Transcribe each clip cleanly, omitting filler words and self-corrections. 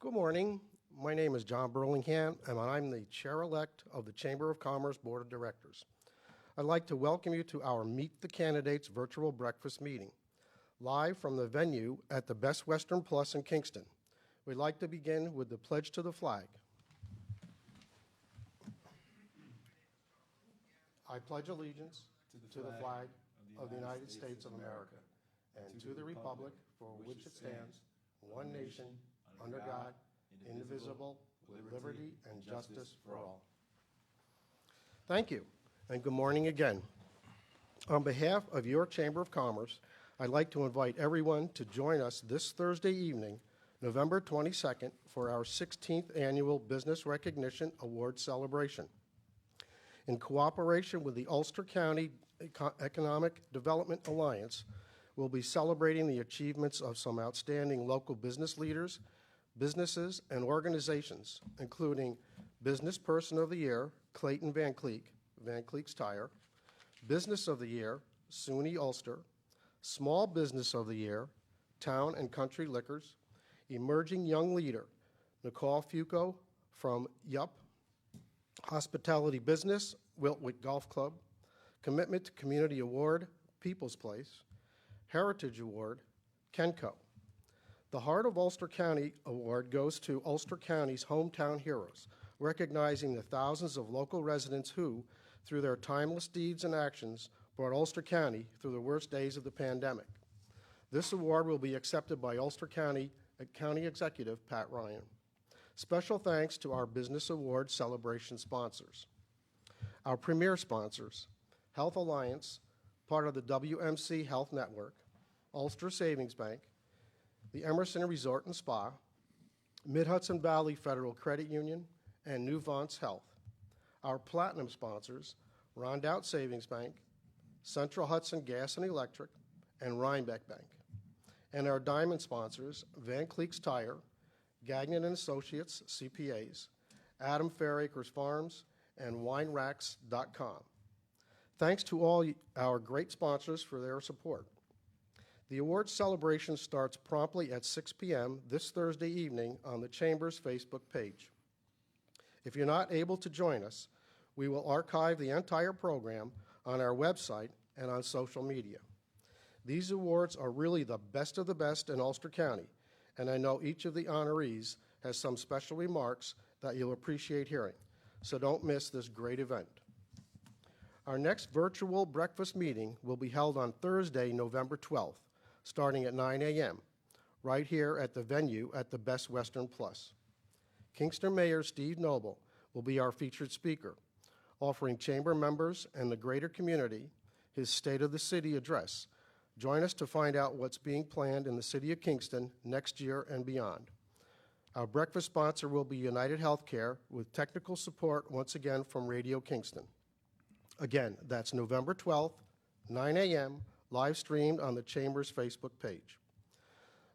Good morning. My name is John Burlingham, and I'm the Chair-elect of the Chamber of Commerce Board of Directors. I'd like to welcome you to our Meet the Candidates virtual breakfast meeting, live from the venue at the Best Western Plus in Kingston. We'd like to begin with the pledge to the flag. I pledge allegiance to the flag of the United States of America and to the republic for which it stands, one nation, under God, indivisible, with liberty and justice for all. Thank you, and good morning again. On behalf of your Chamber of Commerce, I'd like to invite everyone to join us this Thursday evening, November 22nd, for our 16th Annual Business Recognition Award celebration. In cooperation with the Ulster County Economic Development Alliance, we'll be celebrating the achievements of some outstanding local business leaders, businesses, and organizations, including Business Person of the Year, Clayton Van Cleek, Van Cleek's Tire, Business of the Year, SUNY Ulster, Small Business of the Year, Town and Country Liquors, Emerging Young Leader, Nicole Fuco from Yup, Hospitality Business, Wiltwick Golf Club, Commitment to Community Award, People's Place, Heritage Award, Kenco. The Heart of Ulster County Award goes to Ulster County's hometown heroes, recognizing the thousands of local residents who, through their timeless deeds and actions, brought Ulster County through the worst days of the pandemic. This award will be accepted by Ulster County Executive Pat Ryan. Special thanks to our Business Award celebration sponsors. Our premier sponsors, Health Alliance, part of the WMC Health Network, Ulster Savings Bank, the Emerson Resort and Spa, Mid-Hudson Valley Federal Credit Union, and Nuvance Health. Our platinum sponsors, Rondout Savings Bank, Central Hudson Gas and Electric, and Rhinebeck Bank. And our diamond sponsors, Van Cleek's Tire, Gagnon and Associates, CPAs, Adam Fairacres Farms, and WineRacks.com. Thanks to all our great sponsors for their support. The awards celebration starts promptly at 6 p.m. this Thursday evening on the Chamber's Facebook page. If you're not able to join us, we will archive the entire program on our website and on social media. These awards are really the best of the best in Ulster County, and I know each of the honorees has some special remarks that you'll appreciate hearing, so don't miss this great event. Our next virtual breakfast meeting will be held on Thursday, November 12th, starting at 9 a.m., right here at the venue at the Best Western Plus. Kingston Mayor Steve Noble will be our featured speaker, offering Chamber members and the greater community his State of the City address. Join us to find out what's being planned in the City of Kingston next year and beyond. Our breakfast sponsor will be United Healthcare, with technical support once again from Radio Kingston. Again, that's November 12th, 9 a.m., live streamed on the Chamber's Facebook page.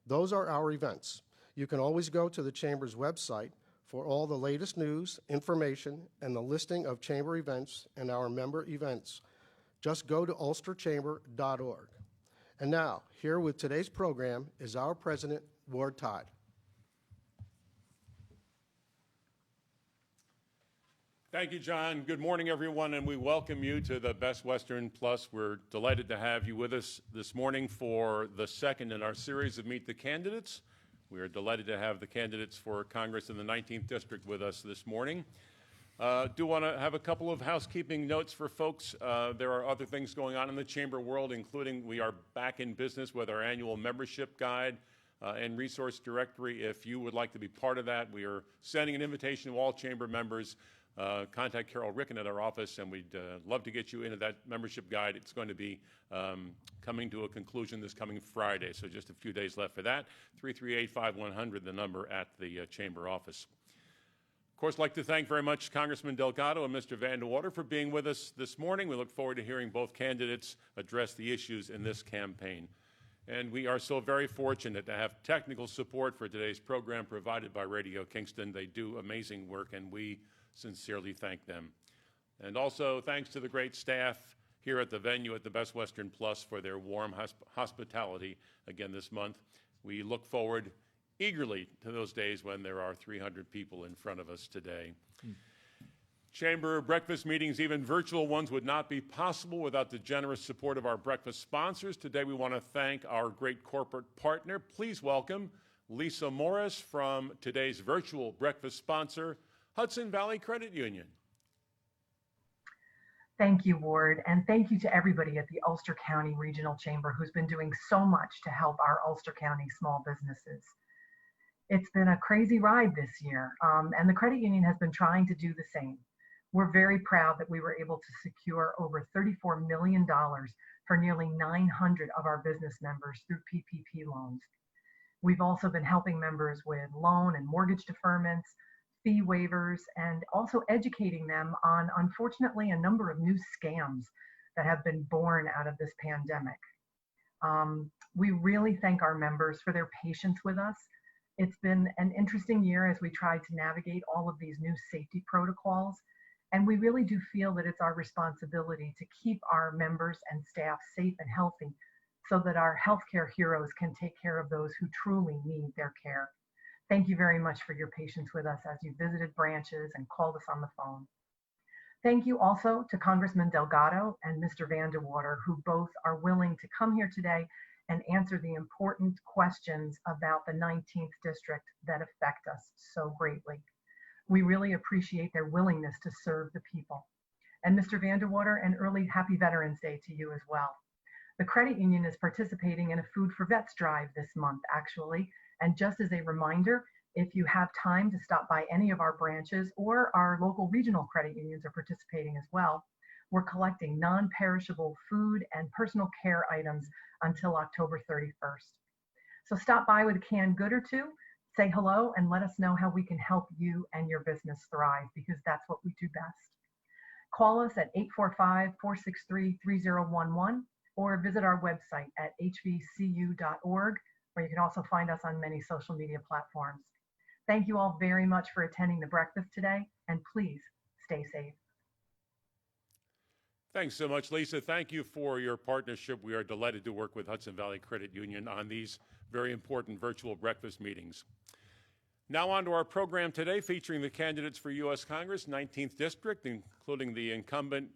Those are our events. You can always go to the Chamber's website for all the latest news, information, and the listing of Chamber events and our member events. Just go to ulsterchamber.org. And now, here with today's program is our President, Ward Todd. Thank you, John. Good morning, everyone, and we welcome you to the Best Western Plus. We're delighted to have you with us this morning for the second in our series of Meet the Candidates. We are delighted to have the candidates for Congress in the 19th District with us this morning. Do want to have a couple of housekeeping notes for folks. There are other things going on in the Chamber world, including we are back in business with our annual membership guide and resource directory. If you would like to be part of that, we are sending an invitation to all Chamber members. Contact Carol Ricken at our office, and we'd love to get you into that membership guide. It's going to be coming to a conclusion this coming Friday, so just a few days left for that. 338-5100, the number at the Chamber office. Of course, I'd like to thank very much Congressman Delgado and Mr. Van de Water for being with us this morning. We look forward to hearing both candidates address the issues in this campaign. And we are so very fortunate to have technical support for today's program provided by Radio Kingston. They do amazing work, and we sincerely thank them. And also thanks to the great staff here at the venue at the Best Western Plus for their warm hospitality again this month. We look forward eagerly to those days when there are 300 people in front of us today. Chamber breakfast meetings, even virtual ones, would not be possible without the generous support of our breakfast sponsors. Today we want to thank our great corporate partner. Please welcome Lisa Morris from today's virtual breakfast sponsor, Hudson Valley Credit Union. Thank you, Ward, and thank you to everybody at the Ulster County Regional Chamber who's been doing so much to help our Ulster County small businesses. It's been a crazy ride this year, and the credit union has been trying to do the same. We're very proud that we were able to secure over $34 million for nearly 900 of our business members through PPP loans. We've also been helping members with loan and mortgage deferments, fee waivers, and also educating them on, unfortunately, a number of new scams that have been born out of this pandemic. We really thank our members for their patience with us. It's been an interesting year as we tried to navigate all of these new safety protocols. And we really do feel that it's our responsibility to keep our members and staff safe and healthy so that our healthcare heroes can take care of those who truly need their care. Thank you very much for your patience with us as you visited branches and called us on the phone. Thank you also to Congressman Delgado and Mr. Vandewater, who both are willing to come here today and answer the important questions about the 19th district that affect us so greatly. We really appreciate their willingness to serve the people. And Mr. Vandewater, an early Happy Veterans Day to you as well. The credit union is participating in a Food for Vets drive this month, actually. And just as a reminder, if you have time to stop by any of our branches, or our local regional credit unions are participating as well, we're collecting non-perishable food and personal care items until October 31st. So stop by with a canned good or two, say hello, and let us know how we can help you and your business thrive, because that's what we do best. Call us at 845-463-3011 or visit our website at hvcu.org, where you can also find us on many social media platforms. Thank you all very much for attending the breakfast today, and please stay safe. Thanks so much, Lisa. Thank you for your partnership. We are delighted to work with Hudson Valley Credit Union on these very important virtual breakfast meetings. Now on to our program today, featuring the candidates for U.S. Congress, 19th District, including the incumbent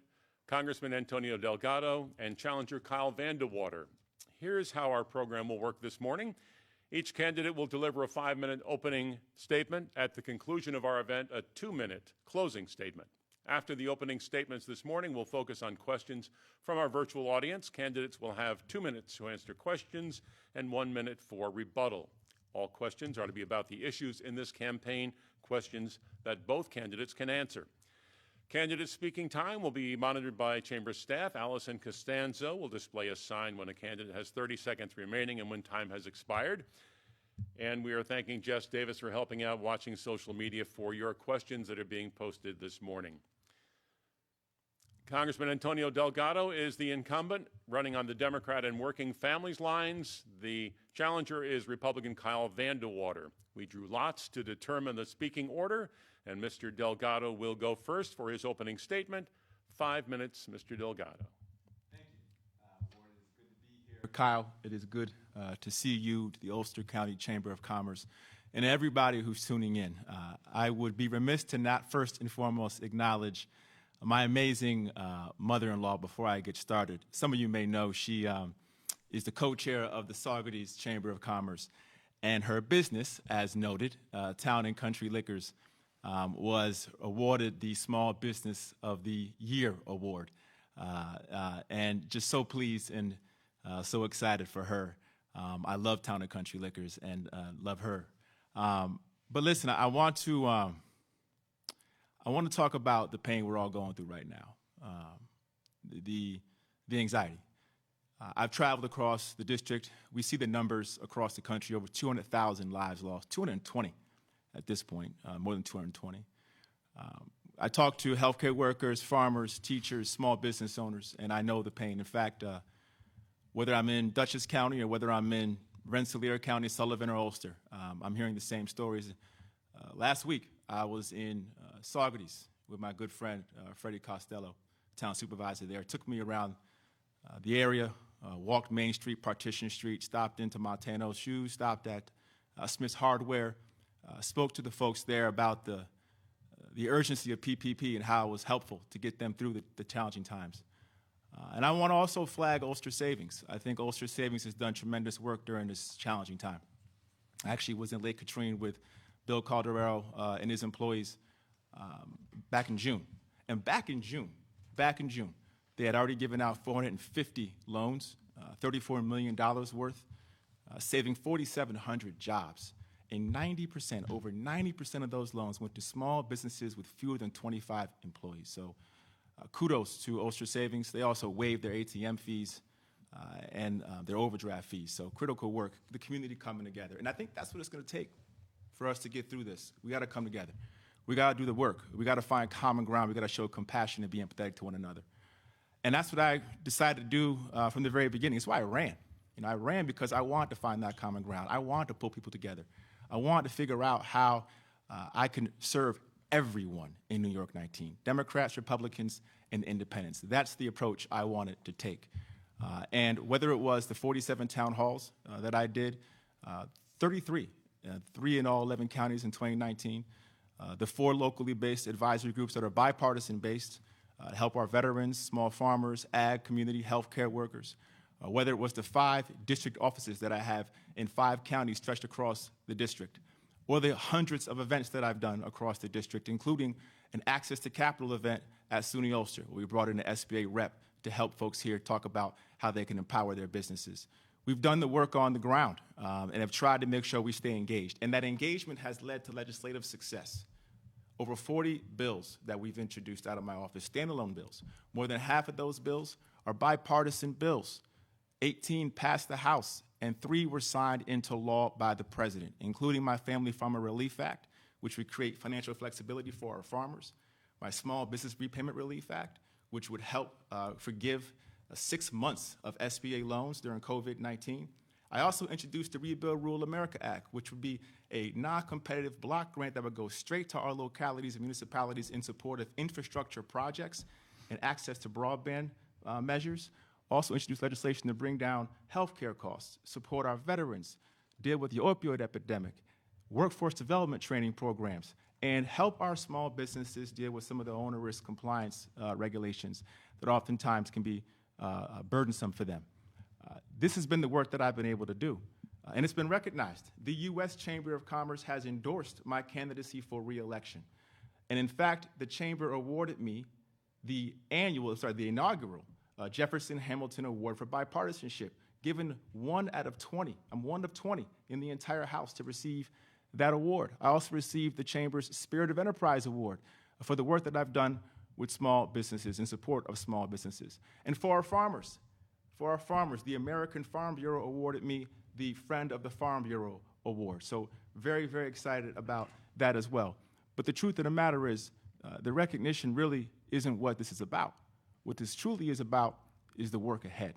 Congressman Antonio Delgado and challenger Kyle Vandewater. Here's how our program will work this morning. Each candidate will deliver a 5-minute opening statement. At the conclusion of our event, a 2-minute closing statement. After the opening statements this morning, we'll focus on questions from our virtual audience. Candidates will have 2 minutes to answer questions and 1 minute for rebuttal. All questions are to be about the issues in this campaign, questions that both candidates can answer. Candidate speaking time will be monitored by Chamber staff. Allison Costanzo will display a sign when a candidate has 30 seconds remaining and when time has expired. And we are thanking Jess Davis for helping out watching social media for your questions that are being posted this morning. Congressman Antonio Delgado is the incumbent, running on the Democrat and Working Families lines. The challenger is Republican Kyle Vandewater. We drew lots to determine the speaking order, and Mr. Delgado will go first for his opening statement. 5 minutes, Mr. Delgado. Thank you. Ward, it is good to be here. Kyle, it is good to see you, the Ulster County Chamber of Commerce, and everybody who's tuning in. I would be remiss to not first and foremost acknowledge my amazing mother-in-law before I get started. Some of you may know she is the co-chair of the Saugerties Chamber of Commerce, and her business, as noted, Town and Country Liquors, was awarded the Small Business of the Year award, and just so pleased and so excited for her. I love Town and Country Liquors and love her. But listen, I want to talk about the pain we're all going through right now, the anxiety. I've traveled across the district. We see the numbers across the country, over 200,000 lives lost, 220 at this point, more than 220. I talk to healthcare workers, farmers, teachers, small business owners, and I know the pain. In fact, whether I'm in Dutchess County or whether I'm in Rensselaer County, Sullivan, or Ulster, I'm hearing the same stories. Last week, I was in Saugerties with my good friend, Freddie Costello, town supervisor there. Took me around the area, walked Main Street, Partition Street, stopped into Montano's Shoes, stopped at Smith's Hardware, spoke to the folks there about the urgency of PPP and how it was helpful to get them through the challenging times. And I want to also flag Ulster Savings. I think Ulster Savings has done tremendous work during this challenging time. I actually was in Lake Katrine with Bill Calderero and his employees back in June. And back in June, they had already given out 450 loans, $34 million worth, saving 4,700 jobs. And over 90% of those loans went to small businesses with fewer than 25 employees. So kudos to Ulster Savings. They also waived their ATM fees and their overdraft fees. So critical work, the community coming together. And I think that's what it's going to take for us to get through this. We got to come together. We got to do the work. We got to find common ground. We got to show compassion and be empathetic to one another. And that's what I decided to do from the very beginning. It's why I ran. I ran because I wanted to find that common ground. I wanted to pull people together. I wanted to figure out how I can serve everyone in New York 19, Democrats, Republicans, and independents. That's the approach I wanted to take. And whether it was the 47 town halls that I did, 33, 3 in all 11 counties in 2019, the 4 locally based advisory groups that are bipartisan based, help our veterans, small farmers, ag, community, healthcare workers, whether it was the 5 district offices that I have in 5 counties stretched across the district, or the hundreds of events that I've done across the district, including an Access to Capital event at SUNY Ulster, where we brought in an SBA rep to help folks here talk about how they can empower their businesses. We've done the work on the ground and have tried to make sure we stay engaged, and that engagement has led to legislative success. Over 40 bills that we've introduced out of my office, standalone bills. More than half of those bills are bipartisan bills. 18 passed the House, and 3 were signed into law by the president, including my Family Farmer Relief Act, which would create financial flexibility for our farmers, my Small Business Repayment Relief Act, which would help forgive 6 months of SBA loans during COVID-19. I also introduced the Rebuild Rural America Act, which would be a non-competitive block grant that would go straight to our localities and municipalities in support of infrastructure projects and access to broadband measures. Also introduced legislation to bring down healthcare costs, support our veterans, deal with the opioid epidemic, workforce development training programs, and help our small businesses deal with some of the onerous compliance regulations that oftentimes can be burdensome for them. This has been the work that I've been able to do, and it's been recognized. The U.S. Chamber of Commerce has endorsed my candidacy for re-election. And in fact, the Chamber awarded me the inaugural Jefferson Hamilton Award for bipartisanship, given 1 out of 20. I'm 1 of 20 in the entire House to receive that award. I also received the Chamber's Spirit of Enterprise Award for the work that I've done with small businesses, in support of small businesses. And for our farmers, the American Farm Bureau awarded me the Friend of the Farm Bureau Award. So very, very excited about that as well. But the truth of the matter is, the recognition really isn't what this is about. What this truly is about is the work ahead,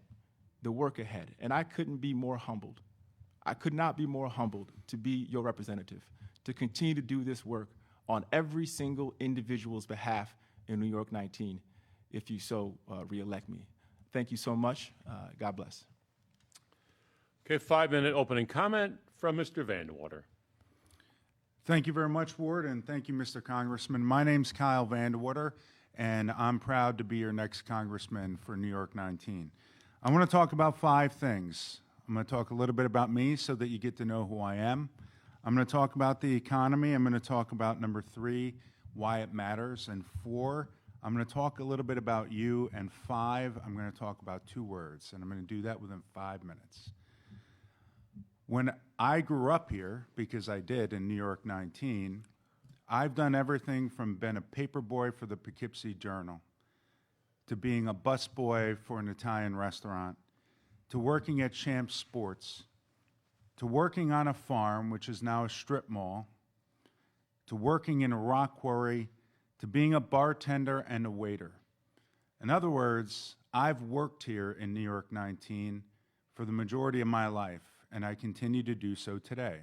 And I couldn't be more humbled. I could not be more humbled to be your representative, to continue to do this work on every single individual's behalf in New York 19, if you so re-elect me. Thank you so much. God bless. Okay, 5-minute opening comment from Mr. Vandewater. Thank you very much, Ward, and thank you, Mr. Congressman. My name's Kyle Vandewater, and I'm proud to be your next congressman for New York 19. I want to talk about 5 things. I'm going to talk a little bit about me so that you get to know who I am. I'm going to talk about the economy. I'm going to talk about number 3, why it matters, and 4, I'm going to talk a little bit about you, and 5, I'm going to talk about 2 words, and I'm going to do that within 5 minutes. When I grew up here, because I did in New York 19, I've done everything from being a paper boy for the Poughkeepsie Journal, to being a busboy for an Italian restaurant, to working at Champs Sports, to working on a farm, which is now a strip mall, to working in a rock quarry, to being a bartender and a waiter. In other words, I've worked here in New York 19 for the majority of my life, and I continue to do so today.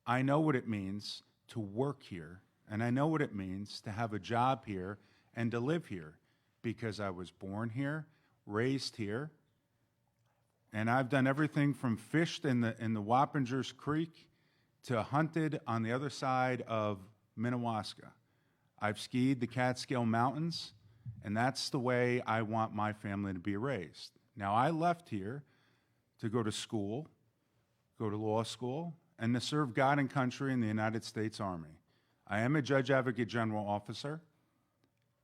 I know what it means to work here, and I know what it means to have a job here and to live here, because I was born here, raised here, and I've done everything from fished in the Wappingers Creek to hunted on the other side of Minnewaska. I've skied the Catskill Mountains, and that's the way I want my family to be raised. Now, I left here to go to school, go to law school, and to serve God and country in the United States Army. I am a Judge Advocate General officer,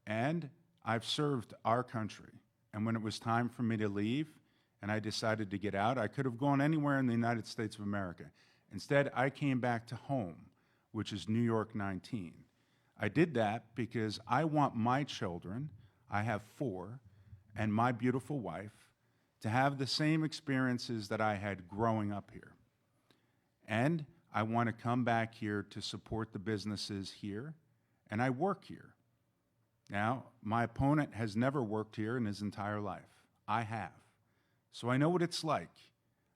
and I've served our country. And when it was time for me to leave, and I decided to get out, I could have gone anywhere in the United States of America. Instead, I came back to home, which is New York 19. I did that because I want my children, I have 4, and my beautiful wife, to have the same experiences that I had growing up here. And I want to come back here to support the businesses here, and I work here. Now, my opponent has never worked here in his entire life. I have. So I know what it's like.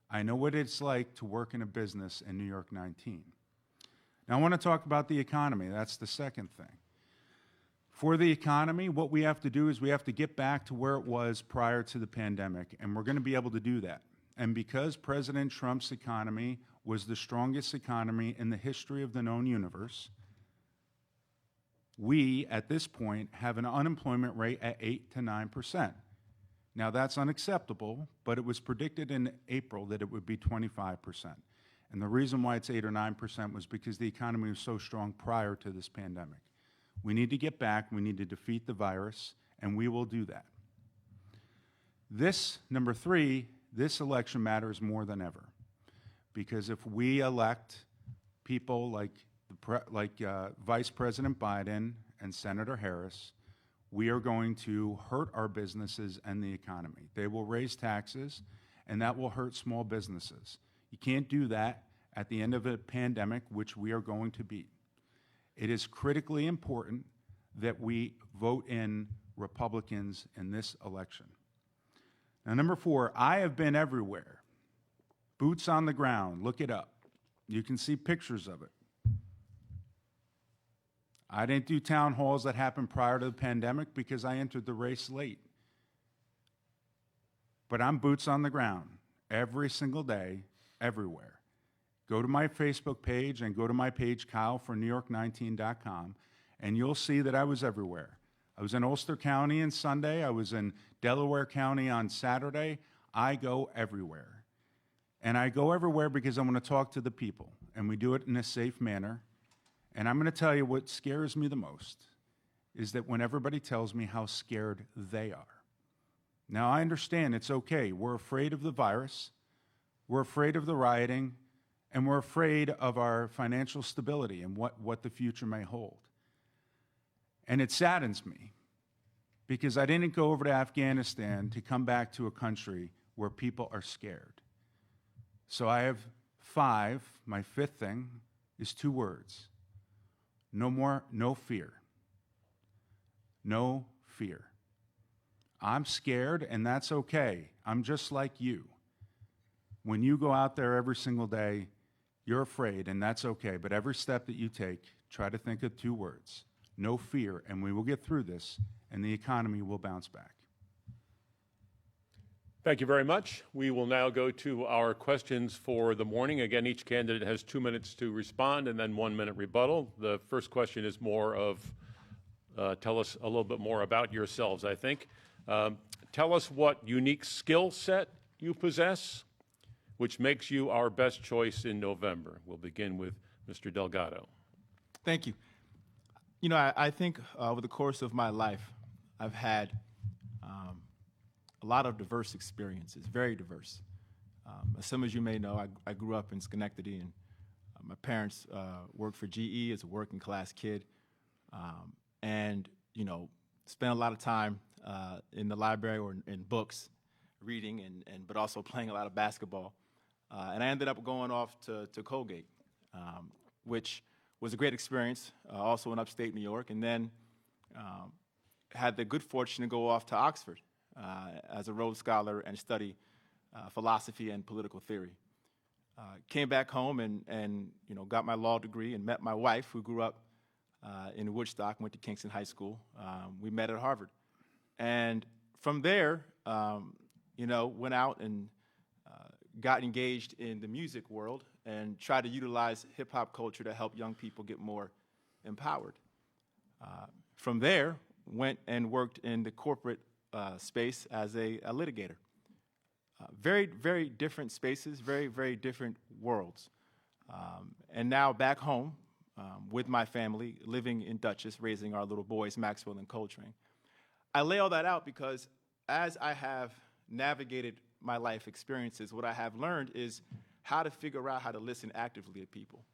I know what it's like to work in a business in New York 19. Now, I want to talk about the economy. That's the second thing. For the economy, what we have to do is we have to get back to where it was prior to the pandemic, and we're going to be able to do that. And because President Trump's economy was the strongest economy in the history of the known universe, we, at this point, have an unemployment rate at 8 to 9%. Now, that's unacceptable, but it was predicted in April that it would be 25%. And the reason why it's 8 or 9% was because the economy was so strong prior to this pandemic. We need to get back, we need to defeat the virus, and we will do that. This, number 3, this election matters more than ever. Because if we elect people like Vice President Biden and Senator Harris, we are going to hurt our businesses and the economy. They will raise taxes, and that will hurt small businesses. You can't do that at the end of a pandemic, which we are going to beat. It is critically important that we vote in Republicans in this election. Now, number 4, I have been everywhere. Boots on the ground, look it up. You can see pictures of it. I didn't do town halls that happened prior to the pandemic because I entered the race late. But I'm boots on the ground every single day, everywhere. Go to my Facebook page and go to my page, KyleForNewYork19.com, and you'll see that I was everywhere. I was in Ulster County on Sunday. I was in Delaware County on Saturday. I go everywhere. And I go everywhere because I want to talk to the people, and we do it in a safe manner. And I'm going to tell you what scares me the most is that when everybody tells me how scared they are. Now, I understand it's okay. We're afraid of the virus. We're afraid of the rioting. And we're afraid of our financial stability and what the future may hold. And it saddens me because I didn't go over to Afghanistan to come back to a country where people are scared. So I have 5. My 5th thing is 2 words. No fear. No fear. I'm scared, and that's okay. I'm just like you. When you go out there every single day, you're afraid, and that's okay. But every step that you take, try to think of 2 words. No fear, and we will get through this, and the economy will bounce back. Thank you very much. We will now go to our questions for the morning. Again, each candidate has 2 minutes to respond and then 1 minute rebuttal. The first question is more of, tell us a little bit more about yourselves, I think. Tell us what unique skill set you possess, which makes you our best choice in November. We'll begin with Mr. Delgado. Thank you. You know, I think over the course of my life, I've had a lot of diverse experiences, very diverse. As some of you may know, I grew up in Schenectady, and my parents worked for GE as a working class kid, and, you know, spent a lot of time in the library or in books, reading, but also playing a lot of basketball. And I ended up going off to Colgate, which was a great experience, also in upstate New York, and then had the good fortune to go off to Oxford as a Rhodes Scholar and study philosophy and political theory. Came back home and you know, got my law degree and met my wife, who grew up in Woodstock, went to Kingston High School. We met at Harvard. And from there, you know, went out and got engaged in the music world and tried to utilize hip-hop culture to help young people get more empowered. From there, went and worked in the corporate space as a litigator. Very, very different spaces, very, very different worlds. And now back home with my family, living in Dutchess, raising our little boys, Maxwell and Coltrane. I lay all that out because as I have navigated my life experiences, what I have learned is how to figure out how to listen actively to people,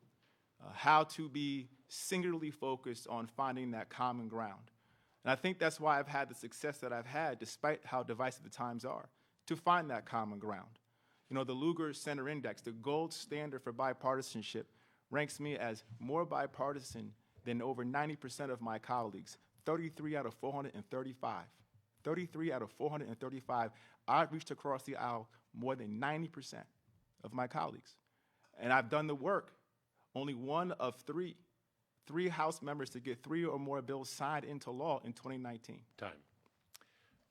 how to be singularly focused on finding that common ground. And I think that's why I've had the success that I've had, despite how divisive the times are, to find that common ground. You know, the Lugar Center Index, the gold standard for bipartisanship, ranks me as more bipartisan than over 90% of my colleagues, 33 out of 435. 33 out of 435, I've reached across the aisle more than 90% of my colleagues. And I've done the work. Only one of three House members to get 3 or more bills signed into law in 2019. Time.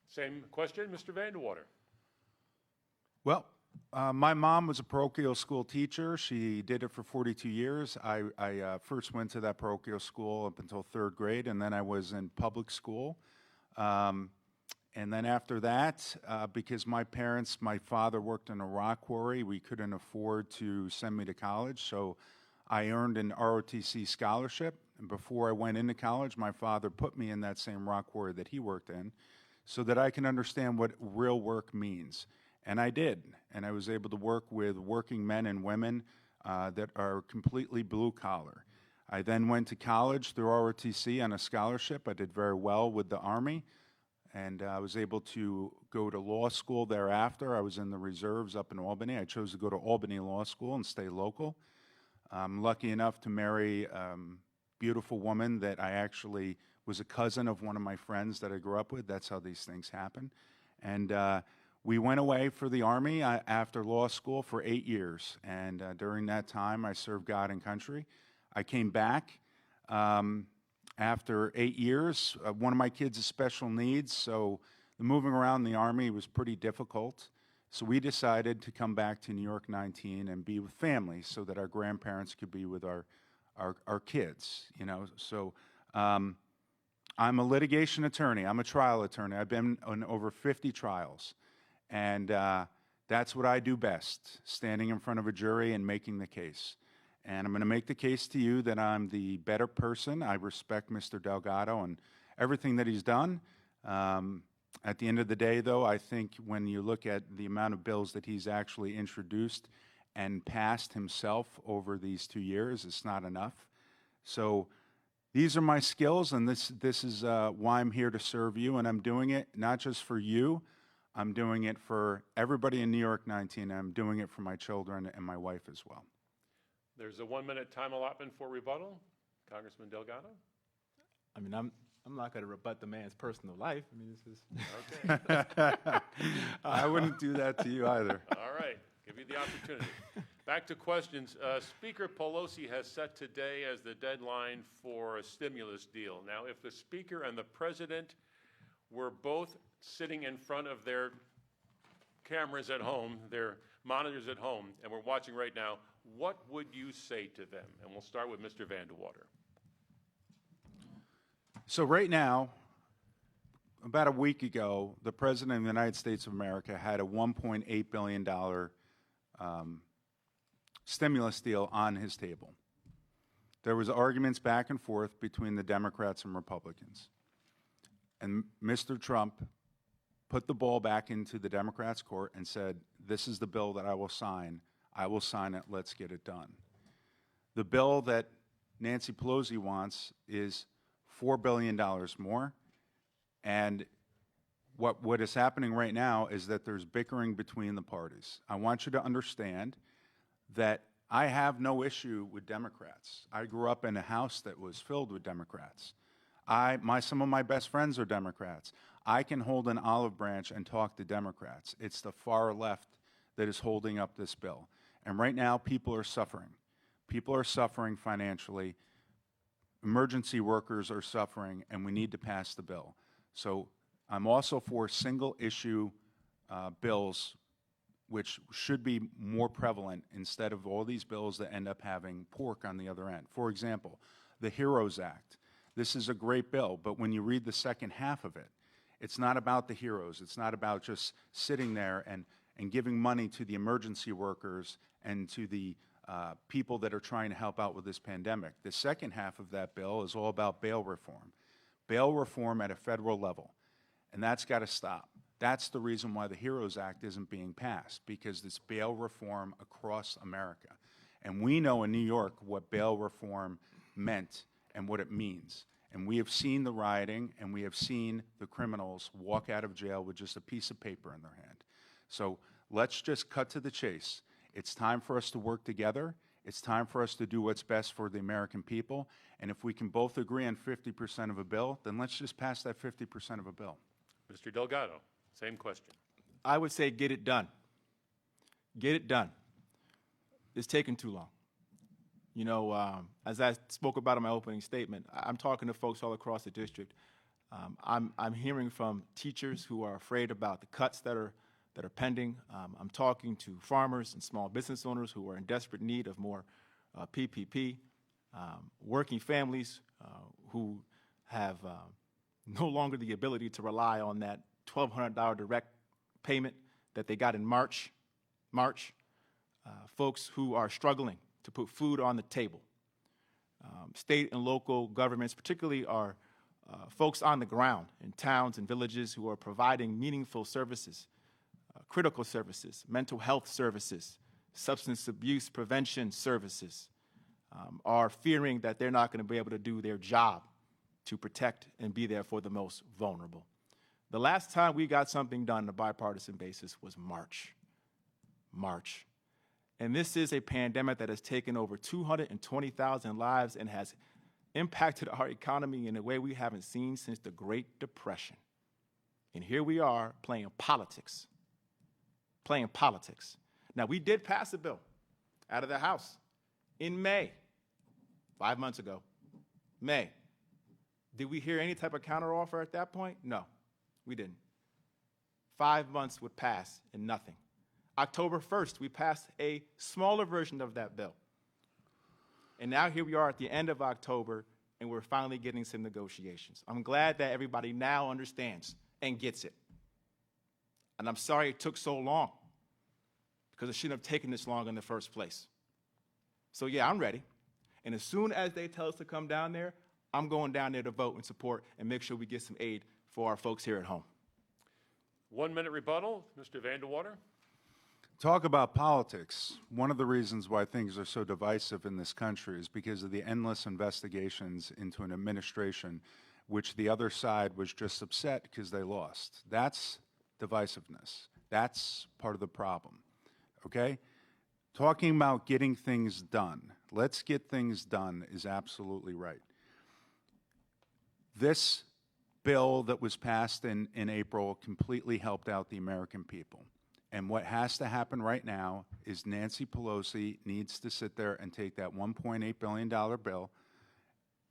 Same question, Mr. Vandewater. Well, my mom was a parochial school teacher. She did it for 42 years. I first went to that parochial school up until 3rd grade, and then I was in public school. And then after that, because my father worked in a rock quarry, we couldn't afford to send me to college, so I earned an ROTC scholarship. And before I went into college, my father put me in that same rock quarry that he worked in so that I can understand what real work means. And I did, and I was able to work with working men and women that are completely blue collar. I then went to college through ROTC on a scholarship. I did very well with the Army, and I was able to go to law school thereafter. I was in the reserves up in Albany. I chose to go to Albany Law School and stay local. I'm lucky enough to marry a beautiful woman that I actually was a cousin of one of my friends that I grew up with. That's how these things happen. And we went away for the Army after law school for 8 years. And during that time, I served God and country. I came back after 8 years. One of my kids has special needs, so the moving around the Army was pretty difficult. So we decided to come back to New York 19 and be with family so that our grandparents could be with our kids, you know. So I'm a litigation attorney. I'm a trial attorney. I've been on over 50 trials. And that's what I do best, standing in front of a jury and making the case. And I'm going to make the case to you that I'm the better person. I respect Mr. Delgado and everything that he's done. At the end of the day, though, I think when you look at the amount of bills that he's actually introduced and passed himself over these 2 years, it's not enough. So these are my skills, and this is why I'm here to serve you, and I'm doing it not just for you. I'm doing it for everybody in New York 19. I'm doing it for my children and my wife as well. There's a 1-minute time allotment for rebuttal. Congressman Delgado? I mean, I'm not going to rebut the man's personal life. I mean, this is... Okay. I wouldn't do that to you either. All right. Give you the opportunity. Back to questions. Speaker Pelosi has set today as the deadline for a stimulus deal. Now, if the Speaker and the President were both sitting in front of their cameras at home, their monitors at home, and we're watching right now, what would you say to them? And we'll start with Mr. Vandewater. So right now, about a week ago, the President of the United States of America had a $1.8 billion stimulus deal on his table. There was arguments back and forth between the Democrats and Republicans. And Mr. Trump put the ball back into the Democrats' court and said, this is the bill that I will sign. I will sign it. Let's get it done. The bill that Nancy Pelosi wants is $4 billion more. And what is happening right now is that there's bickering between the parties. I want you to understand that I have no issue with Democrats. I grew up in a house that was filled with Democrats. Some of my best friends are Democrats. I can hold an olive branch and talk to Democrats. It's the far left that is holding up this bill. And right now, people are suffering. People are suffering financially. Emergency workers are suffering, and we need to pass the bill. So I'm also for single-issue bills which should be more prevalent instead of all these bills that end up having pork on the other end. For example, the HEROES Act. This is a great bill, but when you read the second half of it, it's not about the heroes. It's not about just sitting there and giving money to the emergency workers and to the people that are trying to help out with this pandemic. The second half of that bill is all about bail reform at a federal level, and that's got to stop. That's the reason why the HEROES Act isn't being passed, because it's bail reform across America. And we know in New York what bail reform meant and what it means. And we have seen the rioting, and we have seen the criminals walk out of jail with just a piece of paper in their hand. So let's just cut to the chase. It's time for us to work together. It's time for us to do what's best for the American people. And if we can both agree on 50% of a bill, then let's just pass that 50% of a bill. Mr. Delgado, same question. I would say get it done. Get it done. It's taking too long. You know, as I spoke about in my opening statement, I'm talking to folks all across the district. I'm hearing from teachers who are afraid about the cuts that are pending. I'm talking to farmers and small business owners who are in desperate need of more PPP, working families who have no longer the ability to rely on that $1,200 direct payment that they got in March, folks who are struggling to put food on the table. State and local governments, particularly our folks on the ground in towns and villages who are providing meaningful services, critical services, mental health services, substance abuse prevention services, are fearing that they're not going to be able to do their job to protect and be there for the most vulnerable. The last time we got something done on a bipartisan basis was March. And this is a pandemic that has taken over 220,000 lives and has impacted our economy in a way we haven't seen since the Great Depression. And here we are playing politics. Now, we did pass a bill out of the House in May, 5 months ago, May. Did we hear any type of counteroffer at that point? No, we didn't. 5 months would pass and nothing. October 1st, we passed a smaller version of that bill. And now here we are at the end of October, and we're finally getting some negotiations. I'm glad that everybody now understands and gets it. And I'm sorry it took so long, because it shouldn't have taken this long in the first place. So yeah, I'm ready. And as soon as they tell us to come down there, I'm going down there to vote and support and make sure we get some aid for our folks here at home. 1 minute rebuttal, Mr. Vandewater. Talk about politics. One of the reasons why things are so divisive in this country is because of the endless investigations into an administration which the other side was just upset because they lost. That's divisiveness. That's part of the problem, okay? Talking about getting things done, let's get things done, is absolutely right. This bill that was passed in April completely helped out the American people. And what has to happen right now is Nancy Pelosi needs to sit there and take that $1.8 billion bill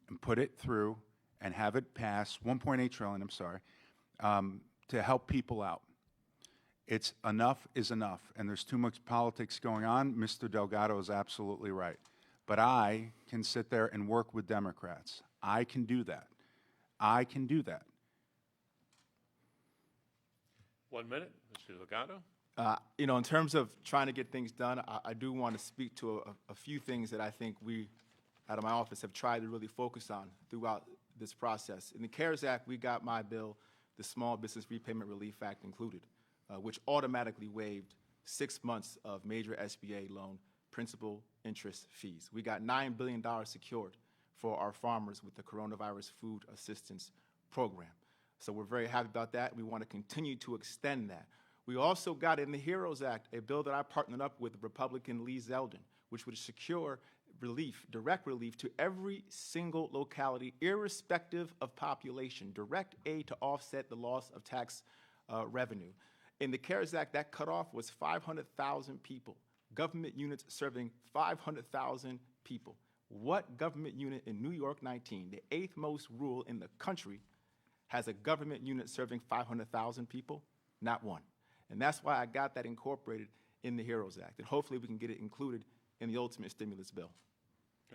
and put it through and have it pass, $1.8 trillion, I'm sorry, to help people out. It's enough is enough, and there's too much politics going on. Mr. Delgado is absolutely right. But I can sit there and work with Democrats. I can do that. I can do that. 1 minute, Mr. Delgado. You know, in terms of trying to get things done, I do want to speak to a few things that I think we, out of my office, have tried to really focus on throughout this process. In the CARES Act, we got my bill, the Small Business Repayment Relief Act included, which automatically waived 6 months of major SBA loan principal interest fees. We got $9 billion secured for our farmers with the Coronavirus Food Assistance Program. So we're very happy about that. We want to continue to extend that. We also got in the HEROES Act a bill that I partnered up with Republican Lee Zeldin, which would secure relief, direct relief to every single locality, irrespective of population, direct aid to offset the loss of tax revenue. In the CARES Act, that cutoff was 500,000 people, government units serving 500,000 people. What government unit in New York 19, the 8th most rural in the country, has a government unit serving 500,000 people? Not one. And that's why I got that incorporated in the HEROES Act. And hopefully we can get it included in the ultimate stimulus bill.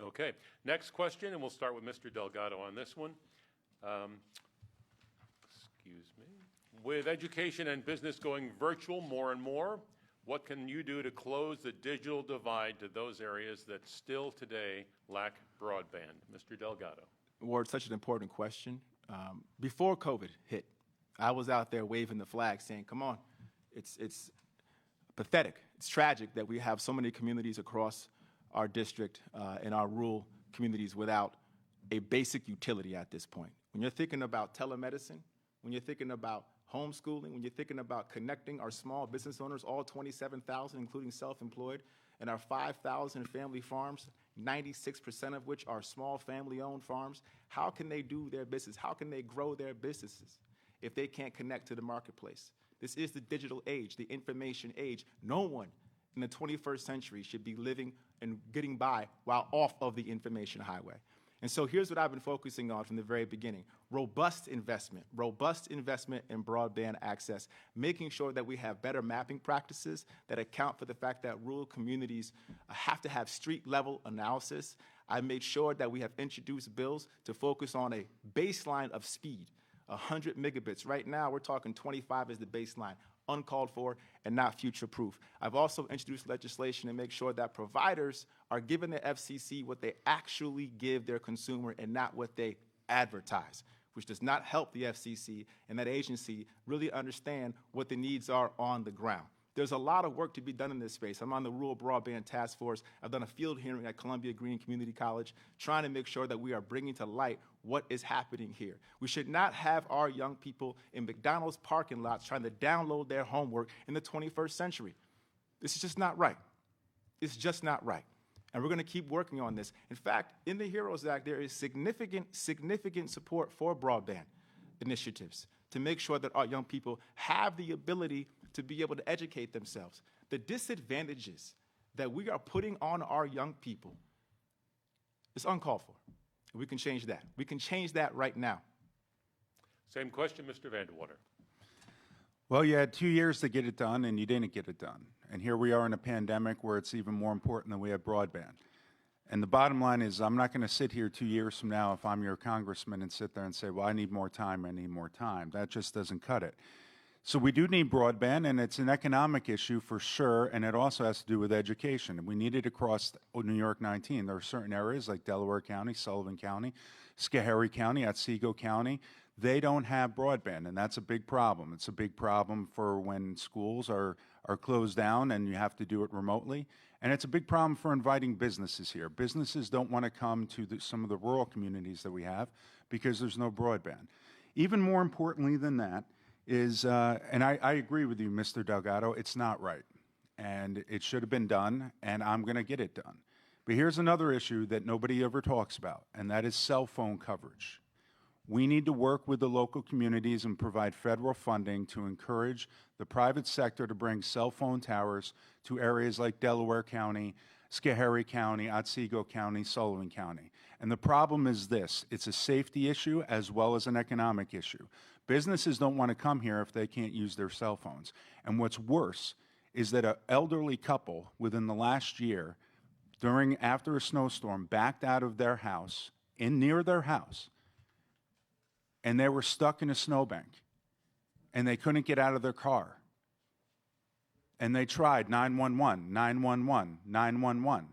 Okay. Next question, and we'll start with Mr. Delgado on this one. Excuse me. With education and business going virtual more and more, what can you do to close the digital divide to those areas that still today lack broadband? Mr. Delgado. Ward, such an important question. Before COVID hit, I was out there waving the flag saying, come on, it's pathetic. It's tragic that we have so many communities across our district and our rural communities without a basic utility at this point. When you're thinking about telemedicine, when you're thinking about homeschooling, when you're thinking about connecting our small business owners, all 27,000, including self-employed, and our 5,000 family farms, 96% of which are small family-owned farms, how can they do their business? How can they grow their businesses if they can't connect to the marketplace? This is the digital age, the information age. No one in the 21st century should be living and getting by while off of the information highway. And so here's what I've been focusing on from the very beginning. Robust investment in broadband access, making sure that we have better mapping practices that account for the fact that rural communities have to have street-level analysis. I made sure that we have introduced bills to focus on a baseline of speed, 100 megabits. Right now, we're talking 25 as the baseline, uncalled for and not future-proof. I've also introduced legislation to make sure that providers are giving the FCC what they actually give their consumer and not what they advertise, which does not help the FCC and that agency really understand what the needs are on the ground. There's a lot of work to be done in this space. I'm on the Rural Broadband Task Force. I've done a field hearing at Columbia Green Community College, trying to make sure that we are bringing to light what is happening here. We should not have our young people in McDonald's parking lots trying to download their homework in the 21st century. This is just not right. It's just not right. And we're going to keep working on this. In fact, in the HEROES Act, there is significant support for broadband initiatives to make sure that our young people have the ability to be able to educate themselves. The disadvantages that we are putting on our young people is uncalled for. And we can change that. We can change that right now. Same question, Mr. Vandewater. Well, you had 2 years to get it done, and you didn't get it done. And here we are in a pandemic where it's even more important that we have broadband. And the bottom line is I'm not going to sit here 2 years from now if I'm your congressman and sit there and say, well, I need more time, I need more time. That just doesn't cut it. So we do need broadband, and it's an economic issue for sure, and it also has to do with education. And we need it across New York 19. There are certain areas like Delaware County, Sullivan County, Schoharie County, Otsego County. They don't have broadband, and that's a big problem. It's a big problem for when schools are closed down and you have to do it remotely. And it's a big problem for inviting businesses here. Businesses don't want to come to some of the rural communities that we have because there's no broadband. Even more importantly than that is, and I agree with you, Mr. Delgado, it's not right. And it should have been done, and I'm going to get it done. But here's another issue that nobody ever talks about, and that is cell phone coverage. We need to work with the local communities and provide federal funding to encourage the private sector to bring cell phone towers to areas like Delaware County, Schoharie County, Otsego County, Sullivan County. And the problem is this: it's a safety issue as well as an economic issue. Businesses don't want to come here if they can't use their cell phones. And what's worse is that an elderly couple within the last year, after a snowstorm, backed out of their house, near their house, and they were stuck in a snowbank, and they couldn't get out of their car. And they tried 911, 911, 911,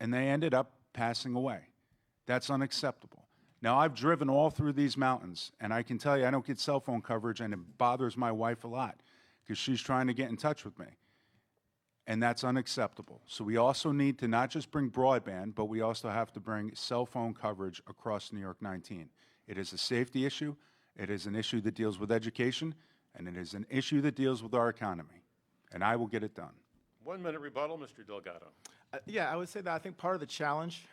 and they ended up passing away. That's unacceptable. Now, I've driven all through these mountains, and I can tell you I don't get cell phone coverage, and it bothers my wife a lot because she's trying to get in touch with me. And that's unacceptable. So we also need to not just bring broadband, but we also have to bring cell phone coverage across New York 19. It is a safety issue, it is an issue that deals with education, and it is an issue that deals with our economy. And I will get it done. 1 minute rebuttal, Mr. Delgado. Yeah, I would say that I think part of the challenge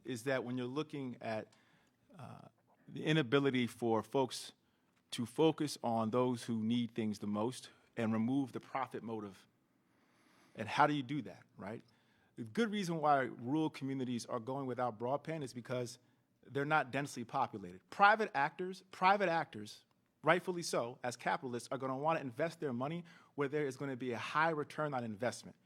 is that when you're looking at the inability for folks to focus on those who need things the most and remove the profit motive. And how do you do that, right? The good reason why rural communities are going without broadband is because they're not densely populated. Private actors, rightfully so, as capitalists, are going to want to invest their money where there is going to be a high return on investment.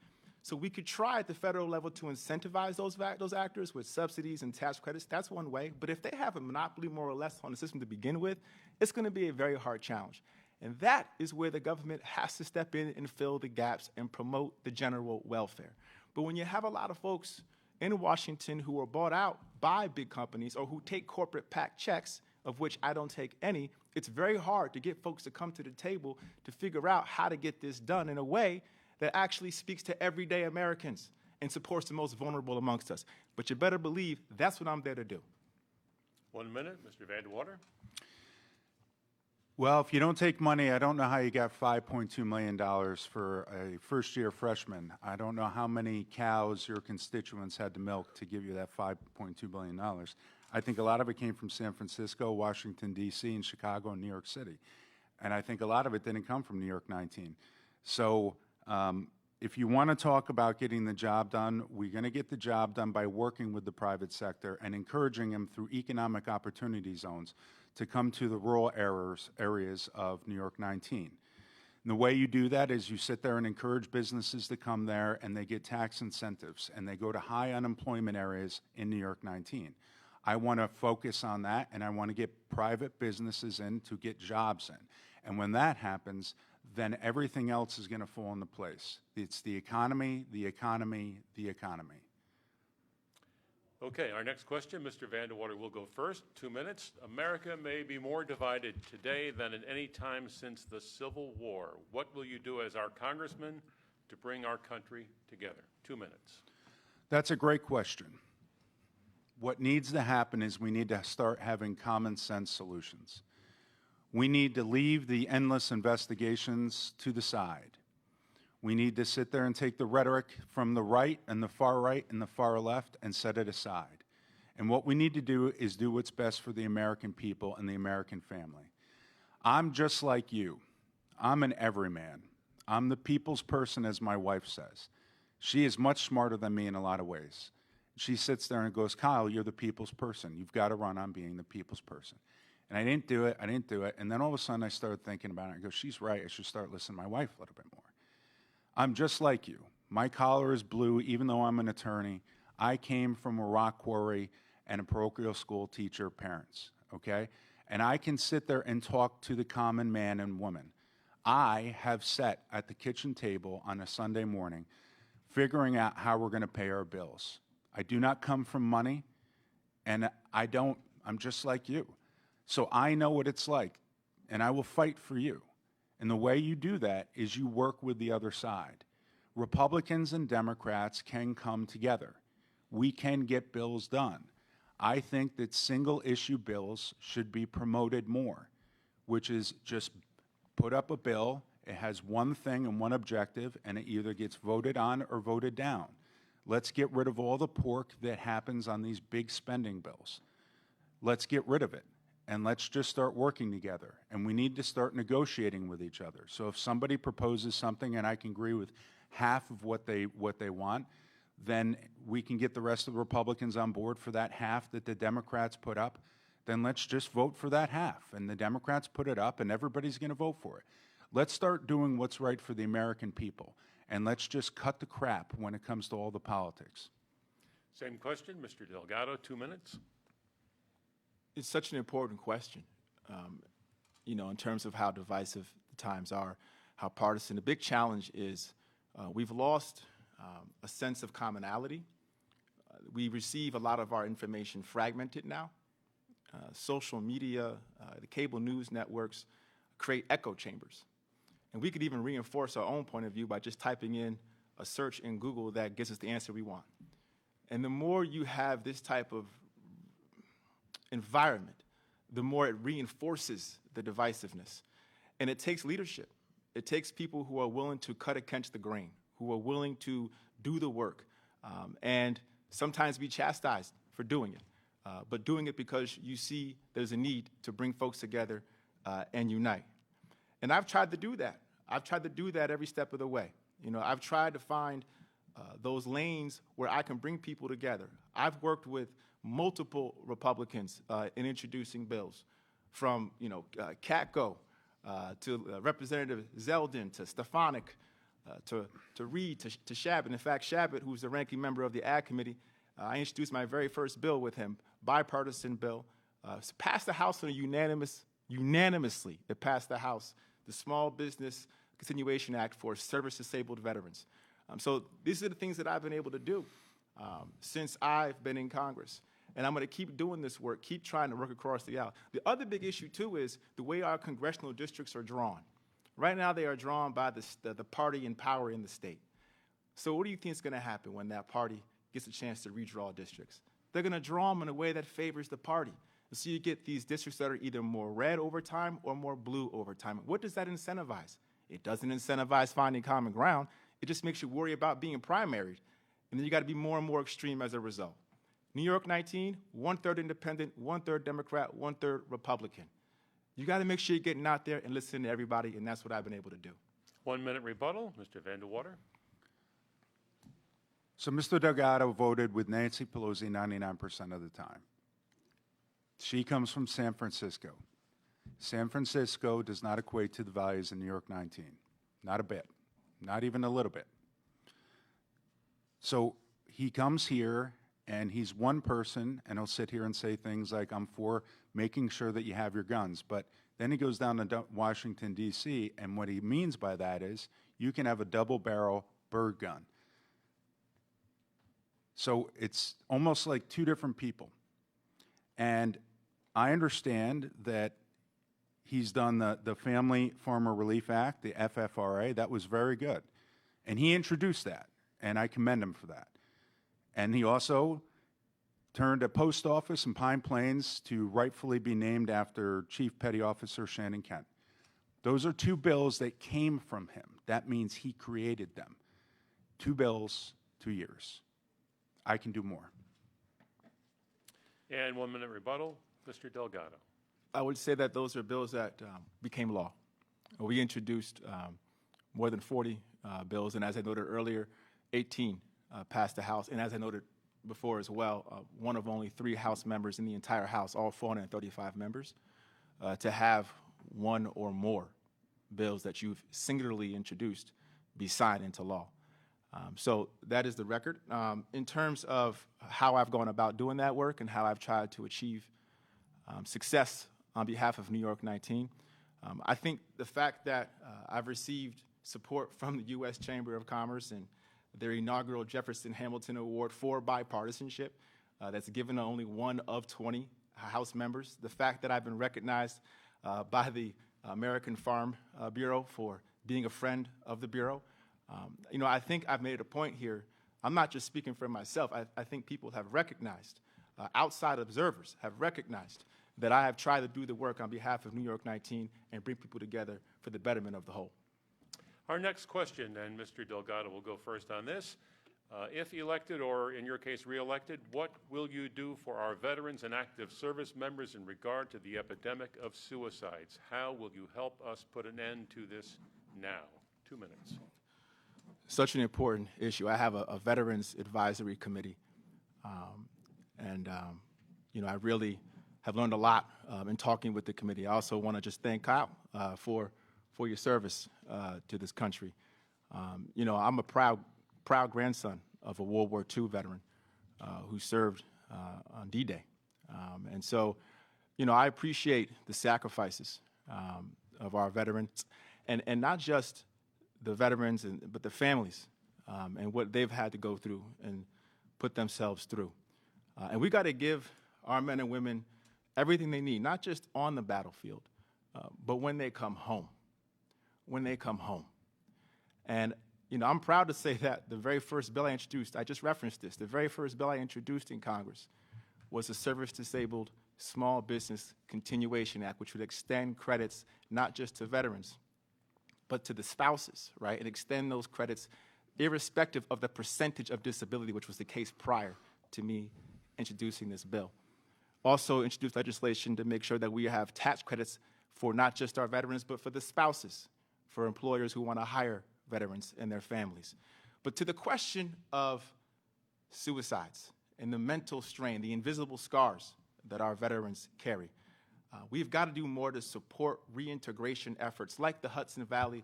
So we could try at the federal level to incentivize those actors with subsidies and tax credits. That's one way. But if they have a monopoly more or less on the system to begin with, it's going to be a very hard challenge. And that is where the government has to step in and fill the gaps and promote the general welfare. But when you have a lot of folks in Washington who are bought out by big companies or who take corporate PAC checks, of which I don't take any, it's very hard to get folks to come to the table to figure out how to get this done in a way that actually speaks to everyday Americans and supports the most vulnerable amongst us. But you better believe that's what I'm there to do. 1 minute, Mr. Vandewater. Well, if you don't take money, I don't know how you got $5.2 million for a first-year freshman. I don't know how many cows your constituents had to milk to give you that $5.2 billion. I think a lot of it came from San Francisco, Washington, D.C., and Chicago, and New York City. And I think a lot of it didn't come from New York 19. So if you want to talk about getting the job done, we're going to get the job done by working with the private sector and encouraging them through economic opportunity zones to come to the rural areas of New York 19. And the way you do that is you sit there and encourage businesses to come there, and they get tax incentives, and they go to high unemployment areas in New York 19. I want to focus on that, and I want to get private businesses in to get jobs in. And when that happens, then everything else is going to fall into place. It's the economy, the economy, the economy. Okay, our next question, Mr. Vandewater will go first. 2 minutes. America may be more divided today than at any time since the Civil War. What will you do as our congressman to bring our country together? 2 minutes. That's a great question. What needs to happen is we need to start having common sense solutions. We need to leave the endless investigations to the side. We need to sit there and take the rhetoric from the right and the far left and set it aside. And what we need to do is do what's best for the American people and the American family. I'm just like you. I'm an everyman. I'm the people's person, as my wife says. She is much smarter than me in a lot of ways. She sits there and goes, Kyle, you're the people's person. You've got to run on being the people's person. And I didn't do it. And then all of a sudden I started thinking about it. I go, she's right. I should start listening to my wife a little bit more. I'm just like you. My collar is blue, even though I'm an attorney. I came from a rock quarry and a parochial school teacher parents, okay? And I can sit there and talk to the common man and woman. I have sat at the kitchen table on a Sunday morning figuring out how we're going to pay our bills. I do not come from money, and I'm just like you. So I know what it's like, and I will fight for you. And the way you do that is you work with the other side. Republicans and Democrats can come together. We can get bills done. I think that single-issue bills should be promoted more, which is just put up a bill, it has one thing and one objective, and it either gets voted on or voted down. Let's get rid of all the pork that happens on these big spending bills. Let's get rid of it. And let's just start working together. And we need to start negotiating with each other. So if somebody proposes something and I can agree with half of what they want, then we can get the rest of the Republicans on board for that half that the Democrats put up. Then let's just vote for that half. And the Democrats put it up, and everybody's going to vote for it. Let's start doing what's right for the American people. And let's just cut the crap when it comes to all the politics. Same question, Mr. Delgado, 2 minutes. It's such an important question, in terms of how divisive the times are, how partisan. The big challenge is we've lost a sense of commonality. We receive a lot of our information fragmented now. Social media, the cable news networks create echo chambers. And we could even reinforce our own point of view by just typing in a search in Google that gives us the answer we want. And the more you have this type of environment, the more it reinforces the divisiveness. And it takes leadership. It takes people who are willing to cut against the grain, who are willing to do the work, and sometimes be chastised for doing it, but doing it because you see there's a need to bring folks together and unite. And I've tried to do that. I've tried to do that every step of the way. I've tried to find those lanes where I can bring people together. I've worked with multiple Republicans in introducing bills, from CatGo to Representative Zeldin, to Stefanik, to Reed, to Shabbat. In fact, Shabbat, who's the ranking member of the Ag Committee, I introduced my very first bill with him, bipartisan bill. Passed the House on a unanimously. It passed the House, the Small Business Continuation Act for service-disabled veterans. So these are the things that I've been able to do since I've been in Congress. And I'm going to keep doing this work, keep trying to work across the aisle. The other big issue, too, is the way our congressional districts are drawn. Right now, they are drawn by the party in power in the state. So what do you think is going to happen when that party gets a chance to redraw districts? They're going to draw them in a way that favors the party. And so you get these districts that are either more red over time or more blue over time. What does that incentivize? It doesn't incentivize finding common ground. It just makes you worry about being primaried. And then you got to be more and more extreme as a result. New York 19, 1/3 independent, 1/3 Democrat, 1/3 Republican. You got to make sure you're getting out there and listening to everybody, and that's what I've been able to do. 1 minute rebuttal, Mr. Vandewater. So Mr. Delgado voted with Nancy Pelosi 99% of the time. She comes from San Francisco. San Francisco does not equate to the values in New York 19. Not a bit. Not even a little bit. So he comes here, and he's one person, and he'll sit here and say things like, I'm for making sure that you have your guns. But then he goes down to Washington, D.C., and what he means by that is you can have a double-barrel bird gun. So it's almost like two different people. And I understand that he's done the Family Farmer Relief Act, the FFRA. That was very good. And he introduced that, and I commend him for that. And he also turned a post office in Pine Plains to rightfully be named after Chief Petty Officer Shannon Kent. Those are two bills that came from him. That means he created them. 2 bills, 2 years. I can do more. And 1 minute rebuttal, Mr. Delgado. I would say that those are bills that became law. We introduced more than 40 bills, and as I noted earlier, 18 passed the House. And as I noted before as well, one of only 3 House members in the entire House, all 435 members, to have one or more bills that you've singularly introduced be signed into law. So that is the record. In terms of how I've gone about doing that work and how I've tried to achieve success on behalf of New York 19, I think the fact that I've received support from the U.S. Chamber of Commerce and their inaugural Jefferson Hamilton Award for bipartisanship that's given to only one of 20 House members, the fact that I've been recognized by the American Farm Bureau for being a friend of the Bureau. I think I've made a point here. I'm not just speaking for myself. I think people have recognized, outside observers have recognized that I have tried to do the work on behalf of New York 19 and bring people together for the betterment of the whole. Our next question, and Mr. Delgado will go first on this. If elected, or in your case reelected, what will you do for our veterans and active service members in regard to the epidemic of suicides? How will you help us put an end to this now? 2 minutes. Such an important issue. I have a Veterans Advisory Committee, I really have learned a lot in talking with the committee. I also want to just thank Kyle for your service to this country. I'm a proud grandson of a World War II veteran who served on D-Day. I appreciate the sacrifices of our veterans, and not just the veterans, but the families and what they've had to go through and put themselves through. And we got to give our men and women everything they need, not just on the battlefield, but when they come home. When they come home. And, I'm proud to say that the very first bill I introduced, I just referenced this, the very first bill I introduced in Congress was the Service-Disabled Small Business Continuation Act, which would extend credits not just to veterans, but to the spouses, right, and extend those credits irrespective of the percentage of disability, which was the case prior to me introducing this bill. Also introduced legislation to make sure that we have tax credits for not just our veterans, but for the spouses, for employers who want to hire veterans and their families. But to the question of suicides and the mental strain, the invisible scars that our veterans carry, We've got to do more to support reintegration efforts like the Hudson Valley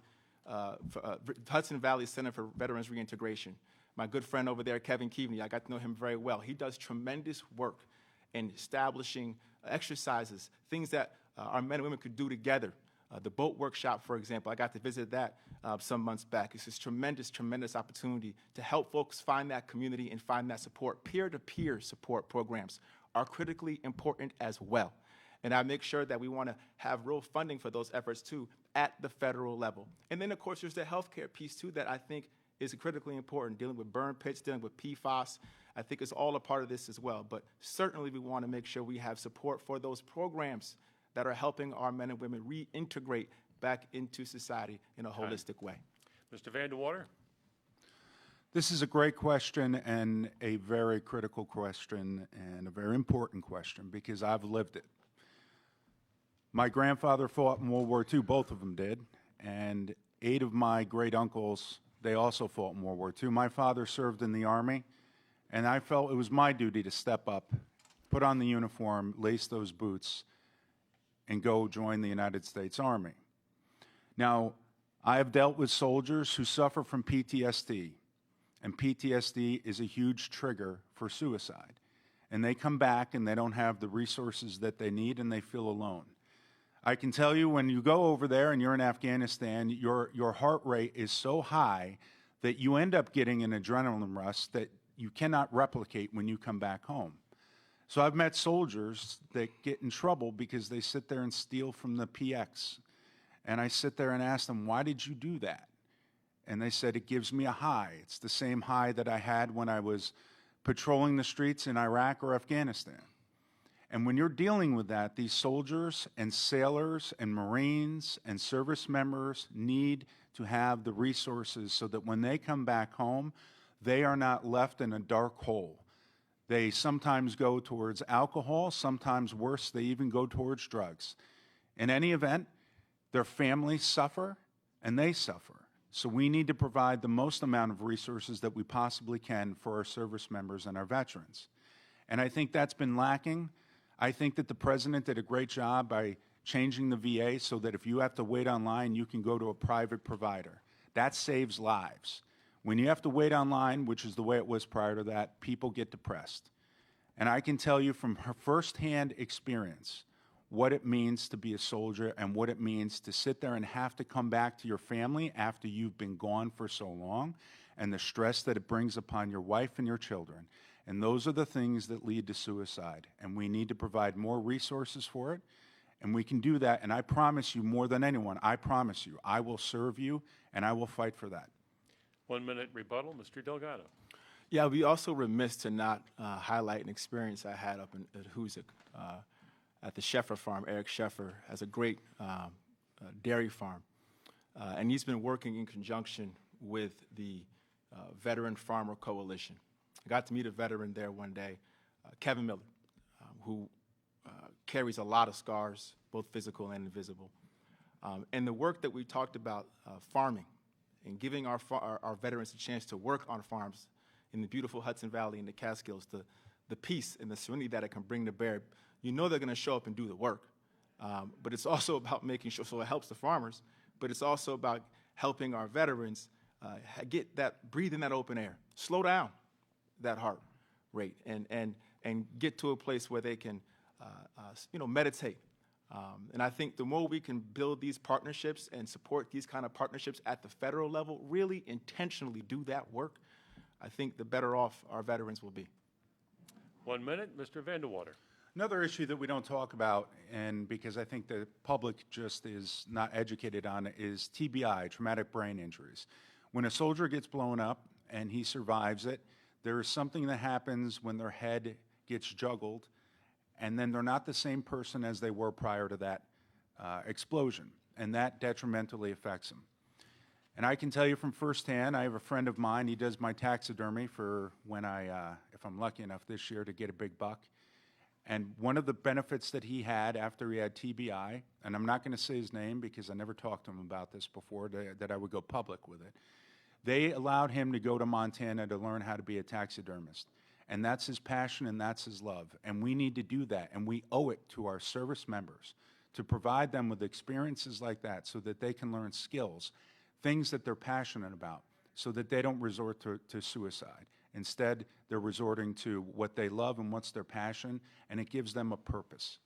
Center for Veterans Reintegration. My good friend over there, Kevin Keaveney, I got to know him very well. He does tremendous work in establishing exercises, things that our men and women could do together. The boat workshop, for example, I got to visit that some months back. It's this tremendous, tremendous opportunity to help folks find that community and find that support. Peer-to-peer support programs are critically important as well. And I make sure that we want to have real funding for those efforts, too, at the federal level. And then, of course, there's the healthcare piece, too, that I think is critically important, dealing with burn pits, dealing with PFAS. I think it's all a part of this as well. But certainly we want to make sure we have support for those programs that are helping our men and women reintegrate back into society in a holistic way. Mr. Vandewater? This is a great question and a very critical question and a very important question because I've lived it. My grandfather fought in World War II, both of them did, and 8 of my great uncles, they also fought in World War II. My father served in the Army, and I felt it was my duty to step up, put on the uniform, lace those boots, and go join the United States Army. Now, I have dealt with soldiers who suffer from PTSD, and PTSD is a huge trigger for suicide. And they come back and they don't have the resources that they need and they feel alone. I can tell you when you go over there and you're in Afghanistan, your heart rate is so high that you end up getting an adrenaline rush that you cannot replicate when you come back home. So I've met soldiers that get in trouble because they sit there and steal from the PX. And I sit there and ask them, why did you do that? And they said, it gives me a high. It's the same high that I had when I was patrolling the streets in Iraq or Afghanistan. And when you're dealing with that, these soldiers and sailors and Marines and service members need to have the resources so that when they come back home, they are not left in a dark hole. They sometimes go towards alcohol, sometimes worse, they even go towards drugs. In any event, their families suffer and they suffer. So we need to provide the most amount of resources that we possibly can for our service members and our veterans. And I think that's been lacking. I think that the president did a great job by changing the VA so that if you have to wait online, you can go to a private provider. That saves lives. When you have to wait online, which is the way it was prior to that, people get depressed. And I can tell you from her firsthand experience what it means to be a soldier and what it means to sit there and have to come back to your family after you've been gone for so long, and the stress that it brings upon your wife and your children. And those are the things that lead to suicide. And we need to provide more resources for it. And we can do that. And I promise you, more than anyone, I promise you, I will serve you and I will fight for that. 1 minute rebuttal, Mr. Delgado. Yeah, we also remiss to not highlight an experience I had up at Hoosick at the Sheffer farm. Eric Sheffer has a great dairy farm. And he's been working in conjunction with the Veteran Farmer Coalition. I got to meet a veteran there one day, Kevin Miller, who carries a lot of scars, both physical and invisible. And the work that we talked about, farming, and giving our veterans a chance to work on farms in the beautiful Hudson Valley and the Catskills, the peace and the serenity that it can bring to bear. You know they're going to show up and do the work, but it's also about making sure, so it helps the farmers, but it's also about helping our veterans breathe in that open air, slow down that heart rate, and get to a place where they can, meditate. And I think the more we can build these partnerships and support these kind of partnerships at the federal level, really intentionally do that work, I think the better off our veterans will be. 1 minute, Mr. Vandewater. Another issue that we don't talk about, and because I think the public just is not educated on it, is TBI, traumatic brain injuries. When a soldier gets blown up and he survives it, there is something that happens when their head gets juggled, and then they're not the same person as they were prior to that explosion, and that detrimentally affects them. And I can tell you from firsthand, I have a friend of mine, he does my taxidermy for when if I'm lucky enough this year to get a big buck. And one of the benefits that he had after he had TBI, and I'm not going to say his name because I never talked to him about this before, that I would go public with it. They allowed him to go to Montana to learn how to be a taxidermist. And that's his passion and that's his love. And we need to do that. And we owe it to our service members to provide them with experiences like that so that they can learn skills, things that they're passionate about, so that they don't resort to suicide. Instead, they're resorting to what they love and what's their passion, and it gives them a purpose.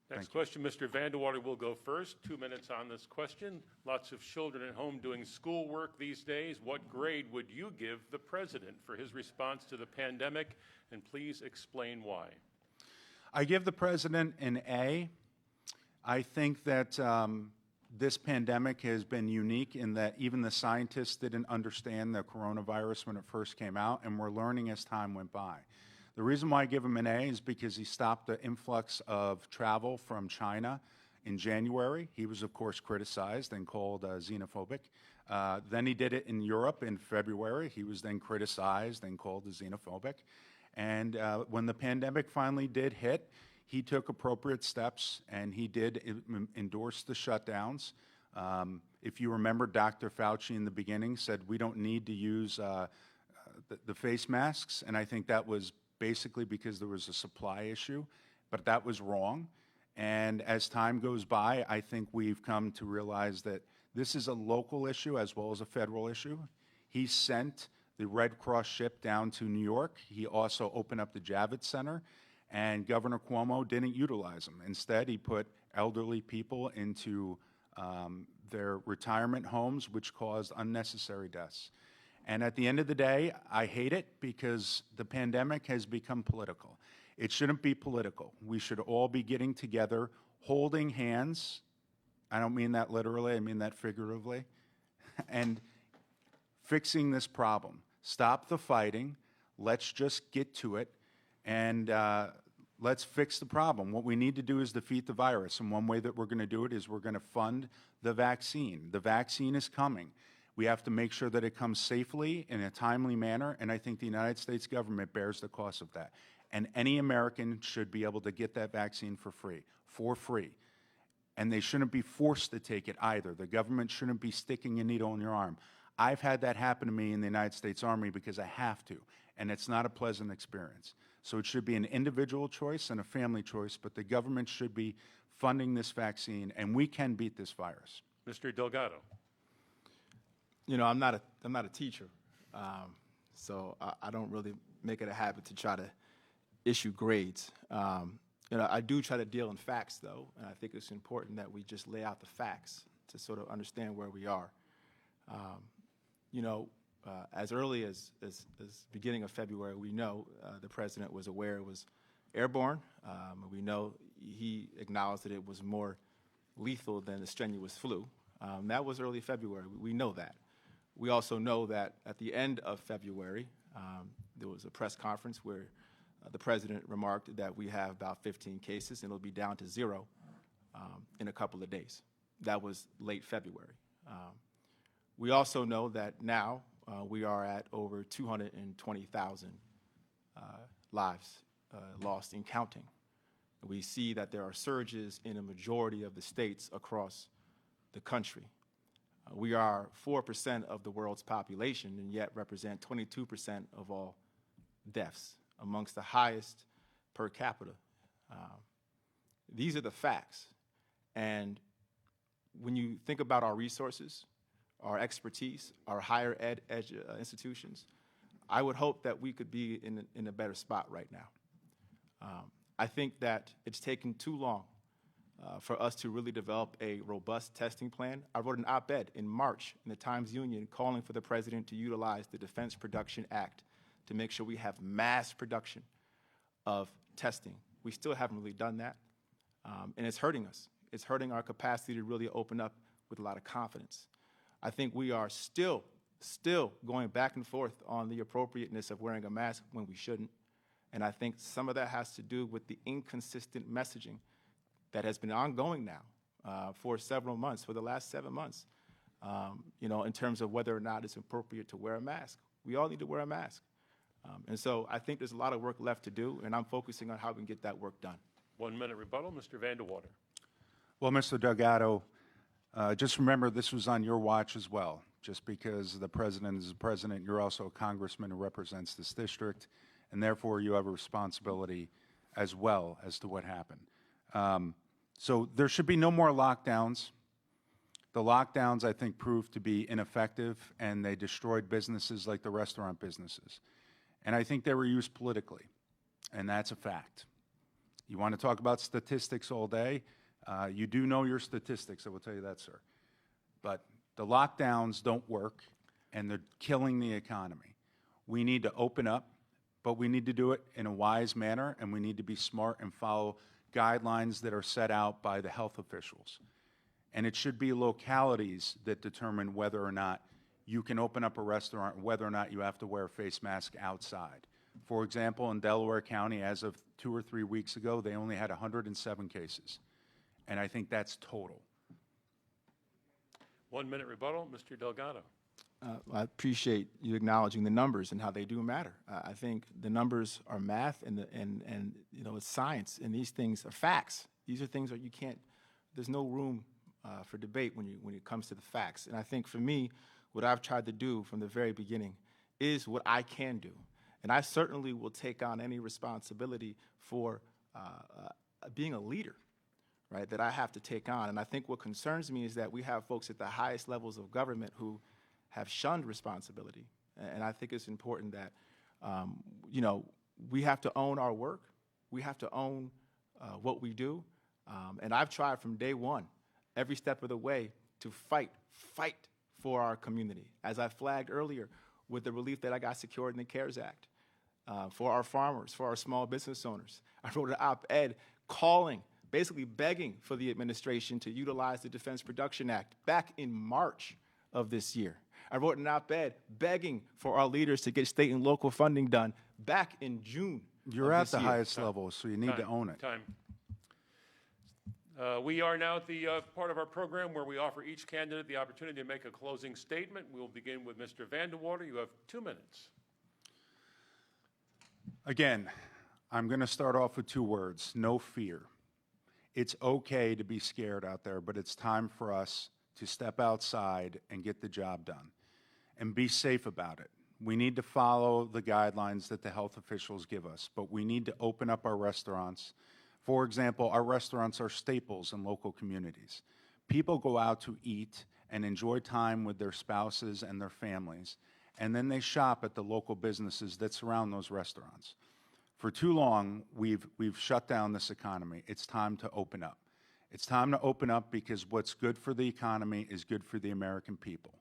Next question, Mr. Vandewater will go first. 2 minutes on this question. Lots of children at home doing schoolwork these days. What grade would you give the president for his response to the pandemic? And please explain why. I give the president an A. I think that this pandemic has been unique in that even the scientists didn't understand the coronavirus when it first came out, and we're learning as time went by. The reason why I give him an A is because he stopped the influx of travel from China in January. He was, of course, criticized and called xenophobic. Then he did it in Europe in February. He was then criticized and called xenophobic. And when the pandemic finally did hit, he took appropriate steps, and he did endorse the shutdowns. If you remember, Dr. Fauci in the beginning said we don't need to use the face masks, and I think that was basically because there was a supply issue, but that was wrong. And as time goes by, I think we've come to realize that this is a local issue as well as a federal issue. He sent the Red Cross ship down to New York. He also opened up the Javits Center, and Governor Cuomo didn't utilize them. Instead, he put elderly people into their retirement homes, which caused unnecessary deaths. And at the end of the day, I hate it because the pandemic has become political. It shouldn't be political. We should all be getting together, holding hands. I don't mean that literally, I mean that figuratively. And fixing this problem. Stop the fighting. Let's just get to it. And let's fix the problem. What we need to do is defeat the virus. And one way that we're going to do it is we're going to fund the vaccine. The vaccine is coming. We have to make sure that it comes safely in a timely manner, and I think the United States government bears the cost of that. And any American should be able to get that vaccine for free. And they shouldn't be forced to take it either. The government shouldn't be sticking a needle in your arm. I've had that happen to me in the United States Army because I have to, and it's not a pleasant experience. So it should be an individual choice and a family choice, but the government should be funding this vaccine, and we can beat this virus. Mr. Delgado. You know, I'm not a teacher, so I don't really make it a habit to try to issue grades. You know, I do try to deal in facts, though, and I think it's important that we just lay out the facts to sort of understand where we are. You know, as early as beginning of February, we know the president was aware it was airborne. We know he acknowledged that it was more lethal than the strenuous flu. That was early February. We know that. We also know that at the end of February, there was a press conference where the president remarked that we have about 15 cases and it'll be down to 0 in a couple of days. That was late February. We also know that now we are at over 220,000 lives lost and counting. We see that there are surges in a majority of the states across the country. We are 4% of the world's population and yet represent 22% of all deaths, amongst the highest per capita. These are the facts. And when you think about our resources, our expertise, our higher ed institutions, I would hope that we could be in a better spot right now. I think that it's taken too long for us to really develop a robust testing plan. I wrote an op-ed in March in the Times-Union calling for the president to utilize the Defense Production Act to make sure we have mass production of testing. We still haven't really done that, and it's hurting us. It's hurting our capacity to really open up with a lot of confidence. I think we are still going back and forth on the appropriateness of wearing a mask when we shouldn't, and I think some of that has to do with the inconsistent messaging that has been ongoing now for several months, for the last 7 months, you know, in terms of whether or not it's appropriate to wear a mask. We all need to wear a mask. And so I think there's a lot of work left to do, and I'm focusing on how we can get that work done. 1 minute rebuttal, Mr. Vandewater. Well, Mr. Delgado, just remember this was on your watch as well. Just because the president is the president, you're also a congressman who represents this district, and therefore you have a responsibility as well as to what happened. So there should be no more lockdowns. The lockdowns, I think, proved to be ineffective, and they destroyed businesses like the restaurant businesses. And I think they were used politically, and that's a fact. You want to talk about statistics all day? You do know your statistics, I will tell you that, sir. But the lockdowns don't work, and they're killing the economy. We need to open up, but we need to do it in a wise manner, and we need to be smart and follow guidelines that are set out by the health officials. And it should be localities that determine whether or not you can open up a restaurant, whether or not you have to wear a face mask outside. For example, in Delaware County, as of 2 or 3 weeks ago, they only had 107 cases. And I think that's total. 1 minute rebuttal, Mr. Delgado. I appreciate you acknowledging the numbers and how they do matter. I think the numbers are math and you know, it's science, and these things are facts. These are things that you can't, there's no room for debate when it comes to the facts. And I think for me, what I've tried to do from the very beginning is what I can do. And I certainly will take on any responsibility for being a leader, right, that I have to take on. And I think what concerns me is that we have folks at the highest levels of government who have shunned responsibility. And I think it's important that, you know, we have to own our work. We have to own what we do. And I've tried from day one, every step of the way, to fight for our community. As I flagged earlier with the relief that I got secured in the CARES Act, for our farmers, for our small business owners. I wrote an op-ed calling, basically begging for the administration to utilize the Defense Production Act back in March of this year. I wrote an op-ed begging for our leaders to get state and local funding done back in June. You're at the highest level, so you need to own it. Time. We are now at the part of our program where we offer each candidate the opportunity to make a closing statement. We'll begin with Mr. Vandewater. You have 2 minutes. Again, I'm going to start off with 2 words: no fear. It's okay to be scared out there, but it's time for us to step outside and get the job done and be safe about it. We need to follow the guidelines that the health officials give us, but we need to open up our restaurants. For example, our restaurants are staples in local communities. People go out to eat and enjoy time with their spouses and their families, and then they shop at the local businesses that surround those restaurants. For too long, we've shut down this economy. It's time to open up. It's time to open up because what's good for the economy is good for the American people.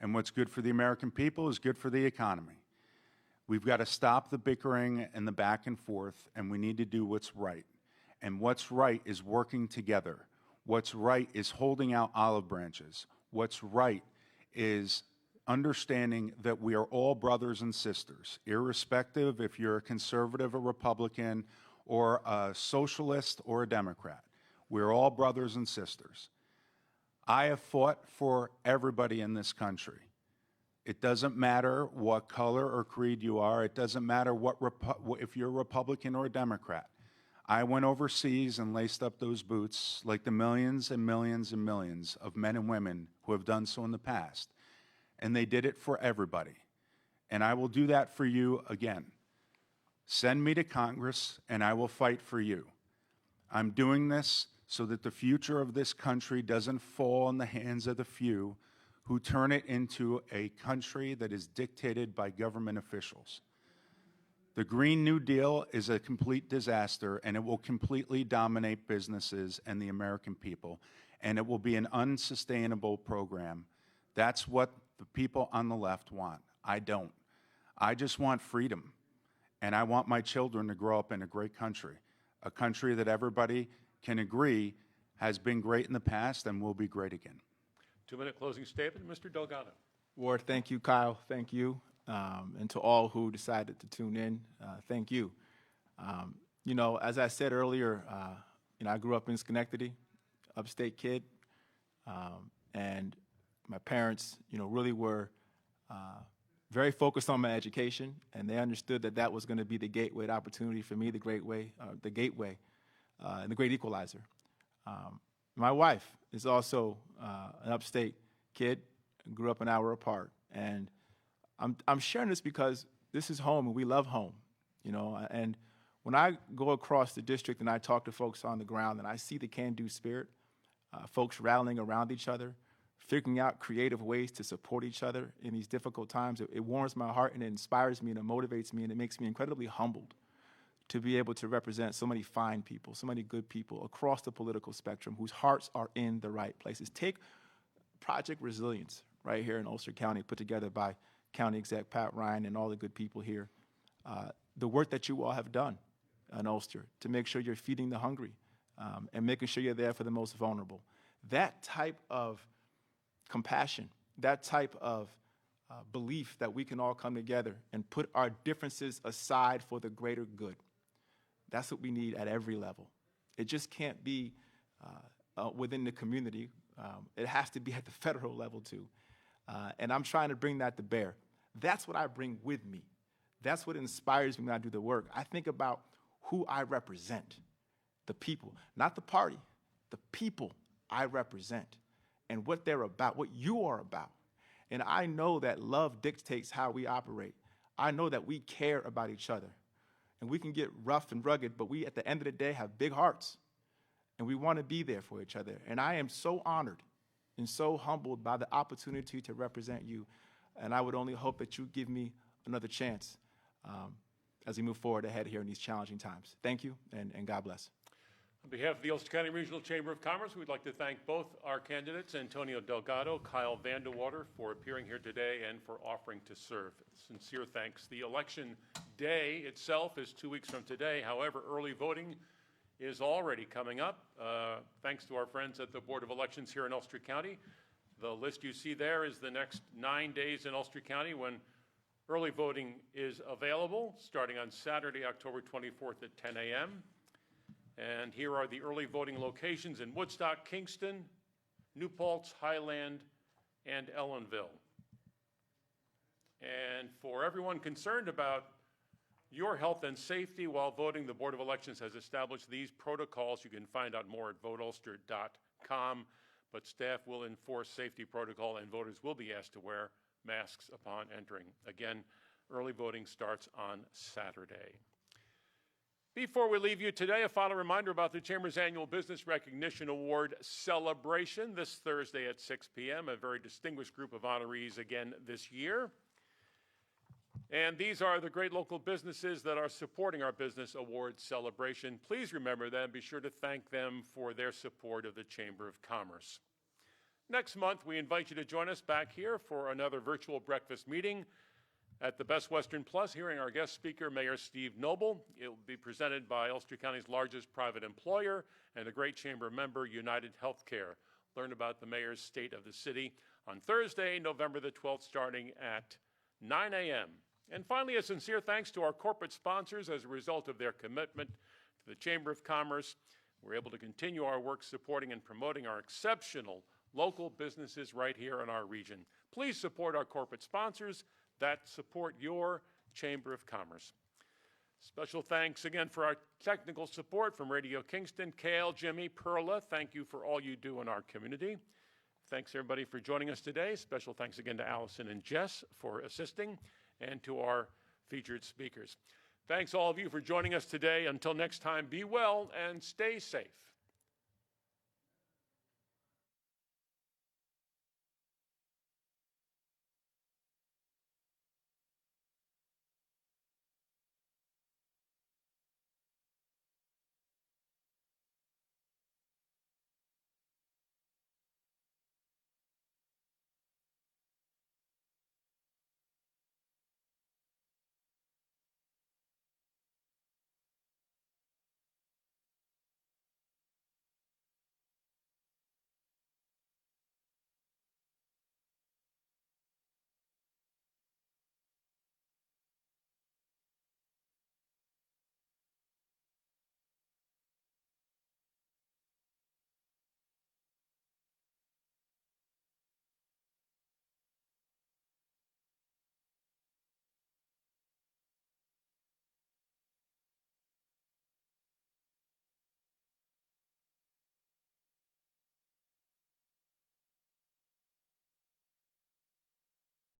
And what's good for the American people is good for the economy. We've got to stop the bickering and the back and forth, and we need to do what's right. And what's right is working together. What's right is holding out olive branches. What's right is understanding that we are all brothers and sisters, irrespective if you're a conservative, a Republican, or a socialist, or a Democrat. We're all brothers and sisters. I have fought for everybody in this country. It doesn't matter what color or creed you are. It doesn't matter if you're a Republican or a Democrat. I went overseas and laced up those boots like the millions and millions and millions of men and women who have done so in the past. And they did it for everybody. And I will do that for you again. Send me to Congress and I will fight for you. I'm doing this so that the future of this country doesn't fall in the hands of the few who turn it into a country that is dictated by government officials. The Green New Deal is a complete disaster, and it will completely dominate businesses and the American people, and it will be an unsustainable program. That's what the people on the left want. I don't. I just want freedom, and I want my children to grow up in a great country, a country that everybody can agree has been great in the past and will be great again. 2-minute closing statement, Mr. Delgado. Ward, thank you. Kyle, thank you. And to all who decided to tune in, thank you. You know, as I said earlier, you know, I grew up in Schenectady, upstate kid, and my parents, you know, really were very focused on my education, and they understood that that was going to be the gateway to opportunity for me, the gateway, and the great equalizer. My wife is also an upstate kid, grew up an hour apart, and I'm sharing this because this is home, and we love home. you know. And when I go across the district and I talk to folks on the ground and I see the can-do spirit, folks rallying around each other, figuring out creative ways to support each other in these difficult times, it warms my heart and it inspires me and it motivates me and it makes me incredibly humbled to be able to represent so many fine people, so many good people across the political spectrum whose hearts are in the right places. Take Project Resilience right here in Ulster County, put together by County Exec Pat Ryan and all the good people here. The work that you all have done in Ulster to make sure you're feeding the hungry and making sure you're there for the most vulnerable. That type of compassion, that type of belief that we can all come together and put our differences aside for the greater good. That's what we need at every level. It just can't be within the community. It has to be at the federal level too. And I'm trying to bring that to bear. That's what I bring with me. That's what inspires me when I do the work. I think about who I represent, the people, not the party, the people I represent and what they're about, what you are about. And I know that love dictates how we operate. I know that we care about each other. And we can get rough and rugged, but we, at the end of the day, have big hearts. And we want to be there for each other. And I am so honored and so humbled by the opportunity to represent you. And I would only hope that you give me another chance as we move forward ahead here in these challenging times. Thank you, and God bless. On behalf of the Ulster County Regional Chamber of Commerce, we'd like to thank both our candidates, Antonio Delgado, Kyle Vandewater, for appearing here today and for offering to serve. Sincere thanks. The election day itself is 2 weeks from today. However, early voting is already coming up, thanks to our friends at the Board of Elections here in Ulster County. The list you see there is the next 9 days in Ulster County when early voting is available, starting on Saturday, October 24th at 10 a.m. And here are the early voting locations in Woodstock, Kingston, New Paltz, Highland, and Ellenville. And for everyone concerned about your health and safety while voting, the Board of Elections has established these protocols. You can find out more at voteulster.com, but staff will enforce safety protocol and voters will be asked to wear masks upon entering. Again, early voting starts on Saturday. Before we leave you today, a final reminder about the Chamber's annual Business Recognition Award celebration this Thursday at 6 p.m. A very distinguished group of honorees again this year. And these are the great local businesses that are supporting our Business Awards celebration. Please remember them. Be sure to thank them for their support of the Chamber of Commerce. Next month, we invite you to join us back here for another virtual breakfast meeting at the Best Western Plus, hearing our guest speaker, Mayor Steve Noble. It will be presented by Ulster County's largest private employer and a great chamber member, United Healthcare. Learn about the mayor's state of the city on Thursday, November the 12th, starting at 9 a.m. And finally, a sincere thanks to our corporate sponsors. As a result of their commitment to the Chamber of Commerce, we're able to continue our work supporting and promoting our exceptional local businesses right here in our region. Please support our corporate sponsors that support your Chamber of Commerce. Special thanks again for our technical support from Radio Kingston, Kale, Jimmy, Perla. Thank you for all you do in our community. Thanks everybody for joining us today. Special thanks again to Allison and Jess for assisting and to our featured speakers. Thanks all of you for joining us today. Until next time, be well and stay safe.